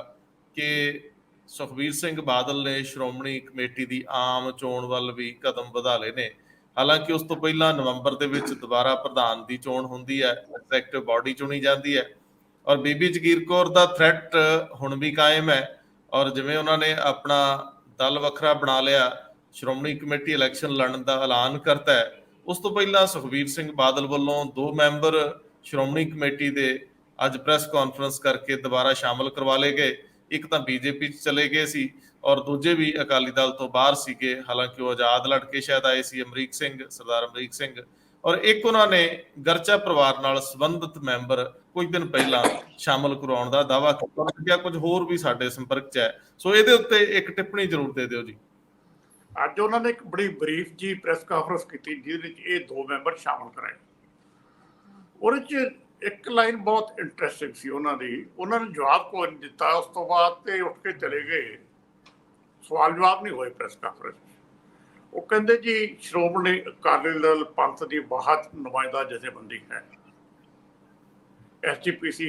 ਕਿ ਸੁਖਬੀਰ ਸਿੰਘ ਬਾਦਲ ਨੇ ਸ਼੍ਰੋਮਣੀ ਕਮੇਟੀ ਦੀ ਆਮ ਚੋਣ ਵੱਲ ਵੀ ਕਦਮ ਵਧਾ ਲਏ ਨੇ। ਹਾਲਾਂਕਿ ਉਸ ਤੋਂ ਪਹਿਲਾਂ ਨਵੰਬਰ ਦੇ ਵਿੱਚ ਦੁਬਾਰਾ ਪ੍ਰਧਾਨ ਦੀ ਚੋਣ ਹੁੰਦੀ ਹੈ, ਐਗਜ਼ੈਕਟਿਵ ਬਾਡੀ ਚੁਣੀ ਜਾਂਦੀ ਹੈ ਔਰ ਬੀਬੀ ਜਗੀਰ ਕੌਰ ਦਾ ਥ੍ਰੈਟ ਹੁਣ ਵੀ ਕਾਇਮ ਹੈ। ਔਰ ਜਿਵੇਂ ਉਹਨਾਂ ਨੇ ਆਪਣਾ ਦਲ ਵੱਖਰਾ ਬਣਾ ਲਿਆ, ਸ਼੍ਰੋਮਣੀ ਕਮੇਟੀ ਇਲੈਕਸ਼ਨ ਲੜਨ ਦਾ ਐਲਾਨ ਕਰਤਾ ਹੈ, ਉਸ ਤੋਂ ਪਹਿਲਾਂ ਸੁਖਬੀਰ ਸਿੰਘ ਬਾਦਲ ਵੱਲੋਂ 2 ਮੈਂਬਰ ਸ਼੍ਰੋਮਣੀ ਕਮੇਟੀ ਦੇ ਅੱਜ ਪ੍ਰੈਸ ਕਾਨਫਰੰਸ ਕਰਕੇ ਦੁਬਾਰਾ ਸ਼ਾਮਲ ਕਰਵਾ ਲਏ ਗਏ। ਇੱਕ ਤਾਂ ਬੀਜੇਪੀ 'ਚ ਚਲੇ ਗਏ ਸੀ ਔਰ ਦੂਜੇ ਵੀ ਅਕਾਲੀ ਦਲ ਤੋਂ ਬਾਹਰ ਸੀਗੇ, ਹਾਲਾਂਕਿ ਉਹ ਆਜ਼ਾਦ ਲੜ ਕੇ ਸ਼ਾਇਦ ਆਏ ਸੀ, ਅਮਰੀਕ ਸਿੰਘ, ਸਰਦਾਰ ਅਮਰੀਕ ਸਿੰਘ। ਔਰ ਇੱਕ ਉਹਨਾਂ ਨੇ ਗਰਚਾ ਪਰਿਵਾਰ ਨਾਲ ਸੰਬੰਧਿਤ ਮੈਂਬਰ ਕੁਝ ਦਿਨ ਪਹਿਲਾਂ ਸ਼ਾਮਲ ਕਰਵਾਉਣ ਦਾ ਦਾਅਵਾ ਕੀਤਾ। ਕੁਝ ਹੋਰ ਵੀ ਸਾਡੇ ਸੰਪਰਕ 'ਚ ਹੈ, ਸੋ ਇਹਦੇ ਉੱਤੇ ਇੱਕ ਟਿੱਪਣੀ ਜ਼ਰੂਰ ਦੇ ਦਿਓ ਜੀ। ਅੱਜ ਉਹਨਾਂ ਨੇ ਇੱਕ ਬੜੀ ਬਰੀਫ ਜੀ ਪ੍ਰੈਸ ਕਾਨਫਰੰਸ ਕੀਤੀ ਜਿਹਦੇ ਵਿੱਚ ਇਹ 2 ਮੈਂਬਰ ਸ਼ਾਮਲ ਕਰਾਏ। ਉਹਦੇ 'ਚ ਇੱਕ ਲਾਈਨ ਬਹੁਤ ਇੰਟਰਸਟਿੰਗ ਸੀ ਉਹਨਾਂ ਦੀ, ਉਹਨਾਂ ਨੇ ਜਵਾਬ ਕੋਈ ਨਹੀਂ ਦਿੱਤਾ। ਉਸ ਤੋਂ ਬਾਅਦ ਤੇ ਉੱਠ ਕੇ ਚਲੇ ਗਏ, ਸਵਾਲ ਜਵਾਬ ਨਹੀਂ ਹੋਏ ਪ੍ਰੈਸ ਕਾਨਫਰੰਸ। ਉਹ ਕਹਿੰਦੇ ਜੀ ਸ਼੍ਰੋਮਣੀ ਅਕਾਲੀ ਦਲ ਪੰਥ ਦੀ ਬਹੁਤ ਨੁਮਾਇੰਦਾ ਜਥੇਬੰਦੀ ਹੈ। SGPC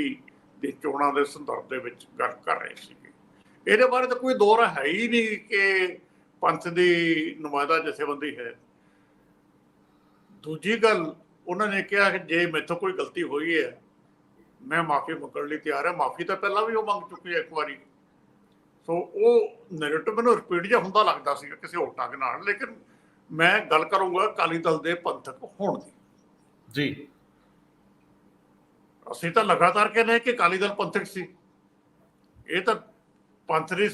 ਦੀ ਚੋਣਾਂ ਦੇ ਸੰਦਰਭ ਦੇ ਵਿੱਚ ਗੱਲ ਕਰ ਰਹੇ ਸੀਗੇ। ਇਹਦੇ ਬਾਰੇ ਤਾਂ ਕੋਈ ਦੋਰਾ ਹੈ ਹੀ ਨਹੀਂ ਕਿ ਪੰਥ ਦੀ ਨੁਮਾਇੰਦਾ ਜਥੇਬੰਦੀ ਹੈ। ਦੂਜੀ ਗੱਲ ਉਹਨਾਂ ਨੇ ਕਿਹਾ ਕਿ ਜੇ ਮੈਥੋਂ ਕੋਈ ਗਲਤੀ ਹੋਈ ਹੈ ਮੈਂ ਮਾਫੀ ਮੰਗਣ ਲਈ ਤਿਆਰ ਹਾਂ। ਮਾਫੀ ਤਾਂ ਪਹਿਲਾਂ ਵੀ ਉਹ ਮੰਗ ਚੁੱਕੀ ਹੈ ਇੱਕ ਵਾਰੀ। ਸੋ ਉਹ ਨੈਰੇਟਿਵ ਮੈਨੂੰ ਰਿਪੀਟ ਜਿਹਾ ਹੁੰਦਾ ਲੱਗਦਾ ਸੀ ਕਿਸੇ ਹੋਰ ਢੰਗ ਨਾਲ। ਲੇਕਿਨ ਮੈਂ ਗੱਲ ਕਰੂੰਗਾ ਅਕਾਲੀ ਦਲ ਦੇ ਪੰਥਕ ਹੋਣ ਦੀ ਜੀ। ਅਸੀਂ ਤਾਂ ਲਗਾਤਾਰ ਕਹਿੰਦੇ ਕਿ ਅਕਾਲੀ ਦਲ ਪੰਥਕ ਸੀ। ਇਹ ਤਾਂ ਪੰਥ ਦੀ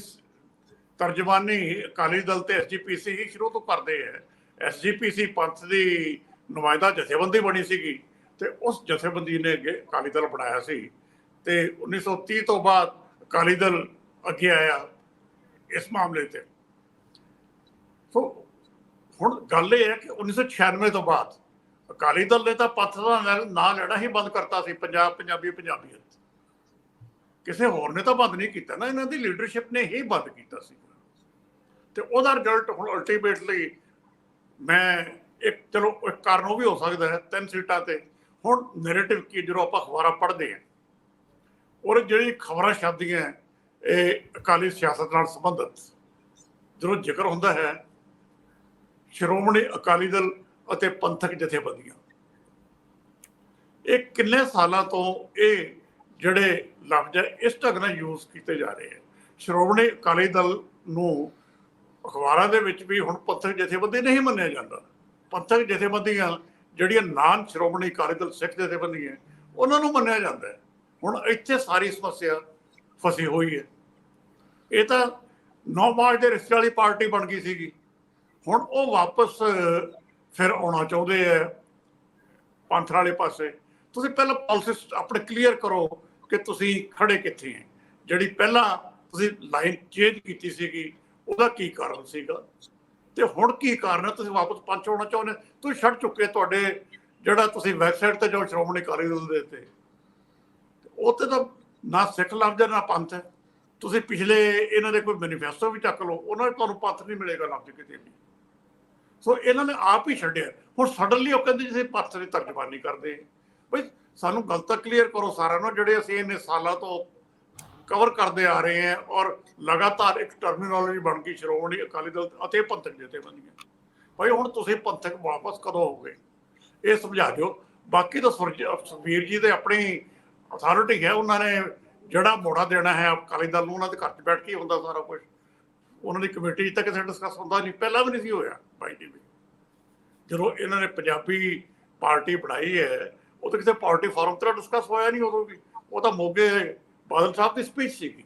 ਤਰਜਮਾਨੀ ਅਕਾਲੀ ਦਲ ਤੇ SGPC ਹੀ ਸ਼ੁਰੂ ਤੋਂ ਕਰਦੇ ਹੈ। SGPC ਪੰਥ ਦੀ ਨੁਮਾਇੰਦਾ ਜਥੇਬੰਦੀ ਬਣੀ ਸੀਗੀ ਤੇ ਉਸ ਜਥੇਬੰਦੀ ਨੇ ਅੱਗੇ ਅਕਾਲੀ ਦਲ ਬਣਾਇਆ ਸੀ ਤੇ 1930 ਤੋਂ ਬਾਅਦ ਅਕਾਲੀ ਦਲ ਅੱਗੇ ਆਇਆ ਇਸ ਮਾਮਲੇ ਤੇ। ਸੋ ਹੁਣ ਗੱਲ ਇਹ ਹੈ ਕਿ 1996 ਤੋਂ ਬਾਅਦ ਅਕਾਲੀ ਦਲ ਨੇ ਤਾਂ ਪੰਥ ਦਾ ਨਾਂ ਲੈਣਾ ਹੀ ਬੰਦ ਕਰਤਾ ਸੀ। ਪੰਜਾਬੀਅਤ ਕਿਸੇ ਹੋਰ ਨੇ ਤਾਂ ਬੰਦ ਨਹੀਂ ਕੀਤਾ ਨਾ, ਇਹਨਾਂ ਦੀ ਲੀਡਰਸ਼ਿਪ ਨੇ ਹੀ ਬੰਦ ਕੀਤਾ ਸੀ। ਤੇ ਉਹਦਾ ਰਿਜ਼ਲਟ ਹੁਣ ਅਲਟੀਮੇਟਲੀ ਮੈਂ ਚਲੋ ਇੱਕ ਕਾਰਨ ਉਹ ਵੀ ਹੋ ਸਕਦਾ ਹੈ 3 ਸੀਟਾਂ ਤੇ। ਹੁਣ ਨੈਰੇਟਿਵ ਕੀ ਜਦੋਂ ਆਪਾਂ ਅਖਬਾਰਾਂ ਪੜ੍ਹਦੇ ਹਾਂ ਔਰ ਜਿਹੜੀ ਖਬਰਾਂ ਛਪਦੀਆਂ ਇਹ ਅਕਾਲੀ ਸਿਆਸਤ ਨਾਲ ਸੰਬੰਧਿਤ ਜਦੋਂ ਜ਼ਿਕਰ ਹੁੰਦਾ ਹੈ ਸ਼੍ਰੋਮਣੀ ਅਕਾਲੀ ਦਲ ਅਤੇ ਪੰਥਕ ਜਥੇਬੰਦੀਆਂ, ਇਹ ਕਿੰਨੇ ਸਾਲਾਂ ਤੋਂ ਇਹ ਜਿਹੜੇ ਲਫ਼ਜ਼ ਹੈ ਇਸ ਢੰਗ ਨਾਲ ਯੂਜ਼ ਕੀਤੇ ਜਾ ਰਹੇ ਹੈ। ਸ਼੍ਰੋਮਣੀ ਅਕਾਲੀ ਦਲ ਨੂੰ ਅਖਬਾਰਾਂ ਦੇ ਵਿੱਚ ਵੀ ਹੁਣ ਪੰਥਕ ਜਥੇਬੰਦੀ ਨਹੀਂ ਮੰਨਿਆ ਜਾਂਦਾ। ਪੰਥਕ ਜਥੇਬੰਦੀਆਂ ਜਿਹੜੀਆਂ ਨਾਨ ਸ਼੍ਰੋਮਣੀ ਅਕਾਲੀ ਦਲ ਸਿੱਖ ਜਥੇਬੰਦੀਆਂ ਉਹਨਾਂ ਨੂੰ ਮੰਨਿਆ ਜਾਂਦਾ ਹੈ। ਹੁਣ ਇੱਥੇ ਸਾਰੀ ਸਮੱਸਿਆ ਫਸੀ ਹੋਈ ਹੈ। ਇਹ ਤਾਂ 9 ਮਾਰਚ ਦੇ ਰਿਸ਼ਤੇ ਵਾਲੀ ਪਾਰਟੀ ਬਣ ਗਈ ਸੀਗੀ, ਹੁਣ ਉਹ ਵਾਪਸ ਫਿਰ ਆਉਣਾ ਚਾਹੁੰਦੇ ਹੈ ਪੰਥ ਵਾਲੇ ਪਾਸੇ। ਤੁਸੀਂ ਪਹਿਲਾਂ ਪਾਲਿਸਿਸ ਆਪਣੇ ਕਲੀਅਰ ਕਰੋ ਕਿ ਤੁਸੀਂ ਖੜੇ ਕਿੱਥੇ ਹੈ। ਜਿਹੜੀ ਪਹਿਲਾਂ ਤੁਸੀਂ ਲਾਈਨ ਚੇਂਜ ਕੀਤੀ ਸੀਗੀ ਉਹਦਾ ਕੀ ਕਾਰਨ ਸੀਗਾ ਤੇ ਹੁਣ ਕੀ ਕਾਰਨ ਹੈ? ਤੁਸੀਂ ਵਾਪਸ ਪੰਥ ਆਉਣਾ ਚਾਹੁੰਦੇ? ਤੁਸੀਂ ਛੱਡ ਚੁੱਕੇ ਤੁਹਾਡੇ ਜਿਹੜਾ ਤੁਸੀਂ ਵੈਬਸਾਈਟ ਤੇ ਜੋ ਸ਼੍ਰੋਮਣੀ ਅਕਾਲੀ ਦਲ ਦੇ ਤੇ ਉੱਥੇ ਤਾਂ ਨਾ ਸਿੱਖ ਲਫ਼ਜ਼ ਹੈ ਨਾ ਪੰਥ ਹੈ। ਤੁਸੀਂ ਪਿਛਲੇ ਇਹਨਾਂ ਦੇ ਕੋਈ ਮੈਨੀਫੈਸਟੋ ਵੀ ਚੱਕ ਲਓ, ਉਹਨਾਂ ਨੇ ਤੁਹਾਨੂੰ ਪੰਥ ਨਹੀਂ ਮਿਲੇਗਾ ਲਫ਼ਜ਼ ਕਿਤੇ ਵੀ। ਸੋ ਇਹਨਾਂ ਨੇ ਆਪ ਹੀ ਛੱਡਿਆ। ਹੁਣ ਸਡਨਲੀ ਉਹ ਕਹਿੰਦੇ ਜਿਵੇਂ ਪੰਥ ਦੀ ਤਰਜਮਾਨੀ ਕਰਦੇ। ਬਈ ਸਾਨੂੰ ਗੱਲ ਤਾਂ ਕਲੀਅਰ ਕਰੋ ਸਾਰਿਆਂ ਨੂੰ, ਜਿਹੜੇ ਅਸੀਂ ਇੰਨੇ ਸਾਲਾਂ ਤੋਂ ਕਵਰ ਕਰਦੇ ਆ ਰਹੇ ਹਾਂ ਔਰ ਲਗਾਤਾਰ ਇੱਕ ਟਰਮੀਨੋਲੋਜੀ ਬਣ ਗਈ ਸ਼੍ਰੋਮਣੀ ਅਕਾਲੀ ਦਲ ਅਤੇ ਪੰਥਕ ਜਥੇਬੰਦੀਆਂ। ਭਾਈ ਹੁਣ ਤੁਸੀਂ ਪੰਥਕ ਵਾਪਸ ਕਦੋਂ ਹੋਗੇ ਇਹ ਸਮਝਾ ਦਿਓ। ਬਾਕੀ ਤਾਂ ਸੁਖਬੀਰ ਜੀ ਦੇ ਆਪਣੀ ਅਥਾਰਟੀ ਹੈ, ਉਹਨਾਂ ਨੇ ਜਿਹੜਾ ਮੋੜਾ ਦੇਣਾ ਹੈ ਅਕਾਲੀ ਦਲ ਨੂੰ ਉਹਨਾਂ ਦੇ ਘਰ 'ਚ ਬੈਠ ਕੇ ਹੁੰਦਾ ਸਾਰਾ ਕੁਝ। ਉਹਨਾਂ ਦੀ ਕਮੇਟੀ 'ਚ ਤਾਂ ਕਿਸੇ ਡਿਸਕਸ ਹੁੰਦਾ ਨਹੀਂ, ਪਹਿਲਾਂ ਵੀ ਨਹੀਂ ਸੀ ਹੋਇਆ ਬਾਈ ਜੀ ਵੀ। ਜਦੋਂ ਇਹਨਾਂ ਨੇ ਪੰਜਾਬੀ ਪਾਰਟੀ ਬਣਾਈ ਹੈ ਉਹ ਤਾਂ ਕਿਸੇ ਪਾਰਟੀ ਫੋਰਮ ਤੇ ਡਿਸਕਸ ਹੋਇਆ ਨਹੀਂ ਉਦੋਂ ਵੀ। ਉਹ ਤਾਂ ਮੋਗੇ ਬਾਦਲ ਸਾਹਿਬ ਦੀ ਸਪੀਚ ਸੀਗੀ,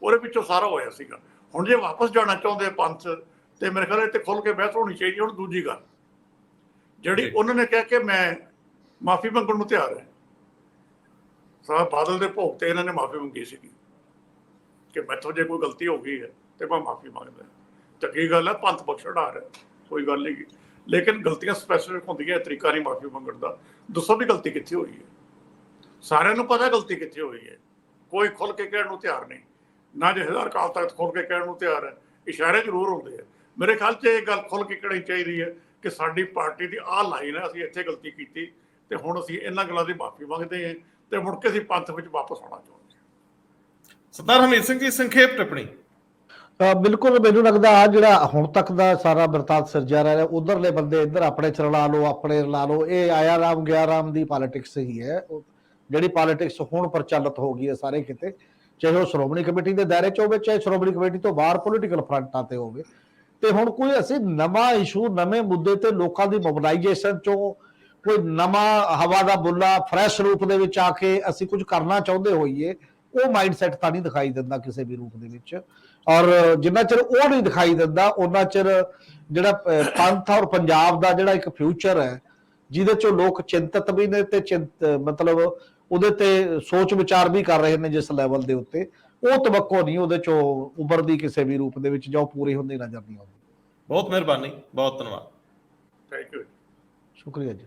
ਉਹਦੇ ਵਿੱਚੋਂ ਸਾਰਾ ਹੋਇਆ ਸੀਗਾ। ਹੁਣ ਜੇ ਵਾਪਸ ਜਾਣਾ ਚਾਹੁੰਦੇ ਪੰਥ ਤੇ ਮੇਰੇ ਖਿਆਲ ਤੇ ਖੁੱਲ ਕੇ ਬਹਿਸ ਹੋਣੀ ਚਾਹੀਦੀ। ਹੁਣ ਦੂਜੀ ਗੱਲ ਜਿਹੜੀ ਉਹਨਾਂ ਨੇ ਕਿਹਾ ਕਿ ਮੈਂ ਮਾਫੀ ਮੰਗਣ ਨੂੰ ਤਿਆਰ ਹੈ। ਸਾਹਿਬ ਬਾਦਲ ਦੇ ਭੋਗ ਤੇ ਇਹਨਾਂ ਨੇ ਮਾਫੀ ਮੰਗੀ ਸੀਗੀ ਕਿ ਮੈਥੋਂ ਜੇ ਕੋਈ ਗਲਤੀ ਹੋ ਗਈ ਹੈ ਤੇ ਮੈਂ ਮਾਫੀ ਮੰਗਦਾ। ਚੰਗੀ ਗੱਲ ਹੈ, ਪੰਥ ਬਖਸ਼ਣਹਾਰ ਹੈ, ਕੋਈ ਗੱਲ ਨਹੀਂ। ਲੇਕਿਨ ਗਲਤੀਆਂ ਸਪੈਸੀਫਿਕ ਹੁੰਦੀਆਂ, ਤਰੀਕਾ ਨਹੀਂ ਮਾਫੀ ਮੰਗਣ ਦਾ। ਦੱਸੋ ਵੀ ਗਲਤੀ ਕਿੱਥੇ ਹੋਈ ਹੈ? ਸਾਰਿਆਂ ਨੂੰ ਪਤਾ ਗਲਤੀ ਕਿੱਥੇ ਹੋਈ ਹੈ, ਕੋਈ ਖੁੱਲ ਕੇ ਕਹਿਣ ਨੂੰ ਤਿਆਰ ਨਹੀਂ। ਨਾ ਜਥੇਦਾਰ ਅਕਾਲ ਤਖਤ ਖੁੱਲ ਕੇ ਕਹਿਣ ਨੂੰ ਤਿਆਰ ਹੈ, ਇਸ਼ਾਰੇ ਜ਼ਰੂਰ ਹੁੰਦੇ ਆ। ਮੇਰੇ ਖਿਆਲ 'ਚ ਇਹ ਗੱਲ ਖੁੱਲ ਕੇ ਕਹਿਣੀ ਚਾਹੀਦੀ ਹੈ ਕਿ ਸਾਡੀ ਪਾਰਟੀ ਦੀ ਆਹ ਲਾਈਨ ਹੈ, ਅਸੀਂ ਇੱਥੇ ਗਲਤੀ ਕੀਤੀ ਤੇ ਹੁਣ ਅਸੀਂ ਇਹਨਾਂ ਗੱਲਾਂ ਦੀ ਮਾਫੀ ਮੰਗਦੇ ਹਾਂ ਤੇ ਮੁੜ ਕੇ ਅਸੀਂ ਪੰਥ ਵਿੱਚ ਵਾਪਸ ਆਉਣਾ ਚਾਹੁੰਦੇ ਹਾਂ। ਸਰਦਾਰ ਹਮੀਤ ਸਿੰਘ ਜੀ, ਸੰਖੇਪ ਟਿੱਪਣੀ। ਬਿਲਕੁਲ, ਮੈਨੂੰ ਲੱਗਦਾ ਆ ਜਿਹੜਾ ਹੁਣ ਤੱਕ ਦਾ ਸਾਰਾ ਵਰਤਾਂਤ ਸਿਰਜਿਆ ਰਿਹਾ, ਉਧਰਲੇ ਬੰਦੇ ਇੱਧਰ ਆਪਣੇ ਚ ਰਲਾ ਲਓ, ਆਪਣੇ ਰਲਾ ਲਓ, ਇਹ ਆਇਆ ਰਾਮ ਗਿਆ ਰਾਮ ਦੀ ਪੋਲਿਟਿਕਸ ਹੀ ਹੈ। ਜਿਹੜੀ ਪੋਲਿਟਿਕਸ ਹੁਣ ਪ੍ਰਚਲਿਤ ਹੋ ਗਈ ਹੈ ਸਾਰੇ ਕਿਤੇ, ਚਾਹੇ ਉਹ ਸ਼੍ਰੋਮਣੀ ਕਮੇਟੀ ਦੇ ਦਾਇਰੇ 'ਚ ਹੋਵੇ, ਚਾਹੇ ਸ਼੍ਰੋਮਣੀ ਕਮੇਟੀ ਤੋਂ ਬਾਹਰ ਪੋਲੀਟੀਕਲ ਫਰੰਟਾਂ ਤੇ ਹੋਵੇ। ਤੇ ਹੁਣ ਕੋਈ ਅਸੀਂ ਨਵਾਂ ਇਸ਼ੂ, ਨਵੇਂ ਮੁੱਦੇ ਤੇ ਲੋਕਾਂ ਦੀ ਮੋਬਿਲਾਈਜੇਸ਼ਨ 'ਚੋਂ ਕੋਈ ਨਵਾਂ ਹਵਾ ਦਾ ਬੁੱਲਾ ਫਰੈਸ਼ ਰੂਪ ਦੇ ਵਿੱਚ ਆ ਕੇ ਅਸੀਂ ਕੁਝ ਕਰਨਾ ਚਾਹੁੰਦੇ ਹੋਈਏ, ਉਹ ਮਾਈਂਡਸੈਟ ਤਾਂ ਨਹੀਂ ਦਿਖਾਈ ਦਿੰਦਾ ਕਿਸੇ ਵੀ ਰੂਪ ਦੇ ਵਿੱਚ। ਔਰ ਜਿੰਨਾ ਚਿਰ ਉਹ ਨਹੀਂ ਦਿਖਾਈ ਦਿੰਦਾ ਉਹਨਾਂ ਚਿਰ ਜਿਹੜਾ ਪੰਥ ਔਰ ਪੰਜਾਬ ਦਾ ਜਿਹੜਾ ਇੱਕ ਫਿਊਚਰ ਹੈ, ਜਿਹਦੇ 'ਚੋਂ ਲੋਕ ਚਿੰਤਤ ਵੀ ਨੇ ਤੇ ਮਤਲਬ ਉਹਦੇ ਤੇ ਸੋਚ ਵਿਚਾਰ ਵੀ ਕਰ ਰਹੇ ਨੇ ਜਿਸ ਲੈਵਲ ਦੇ ਉੱਤੇ, ਉਹ ਤਵੱਕੋ ਨਹੀਂ ਉਹਦੇ 'ਚੋਂ ਉਭਰਦੀ ਕਿਸੇ ਵੀ ਰੂਪ ਦੇ ਵਿੱਚ, ਜਾਂ ਉਹ ਪੂਰੀ ਹੁੰਦੀ ਨਜ਼ਰ ਨਹੀਂ ਆਉਂਦੀ। ਬਹੁਤ ਮਿਹਰਬਾਨੀ, ਬਹੁਤ ਧੰਨਵਾਦ। Thank you. ਸ਼ੁਕਰੀਆ ਜੀ।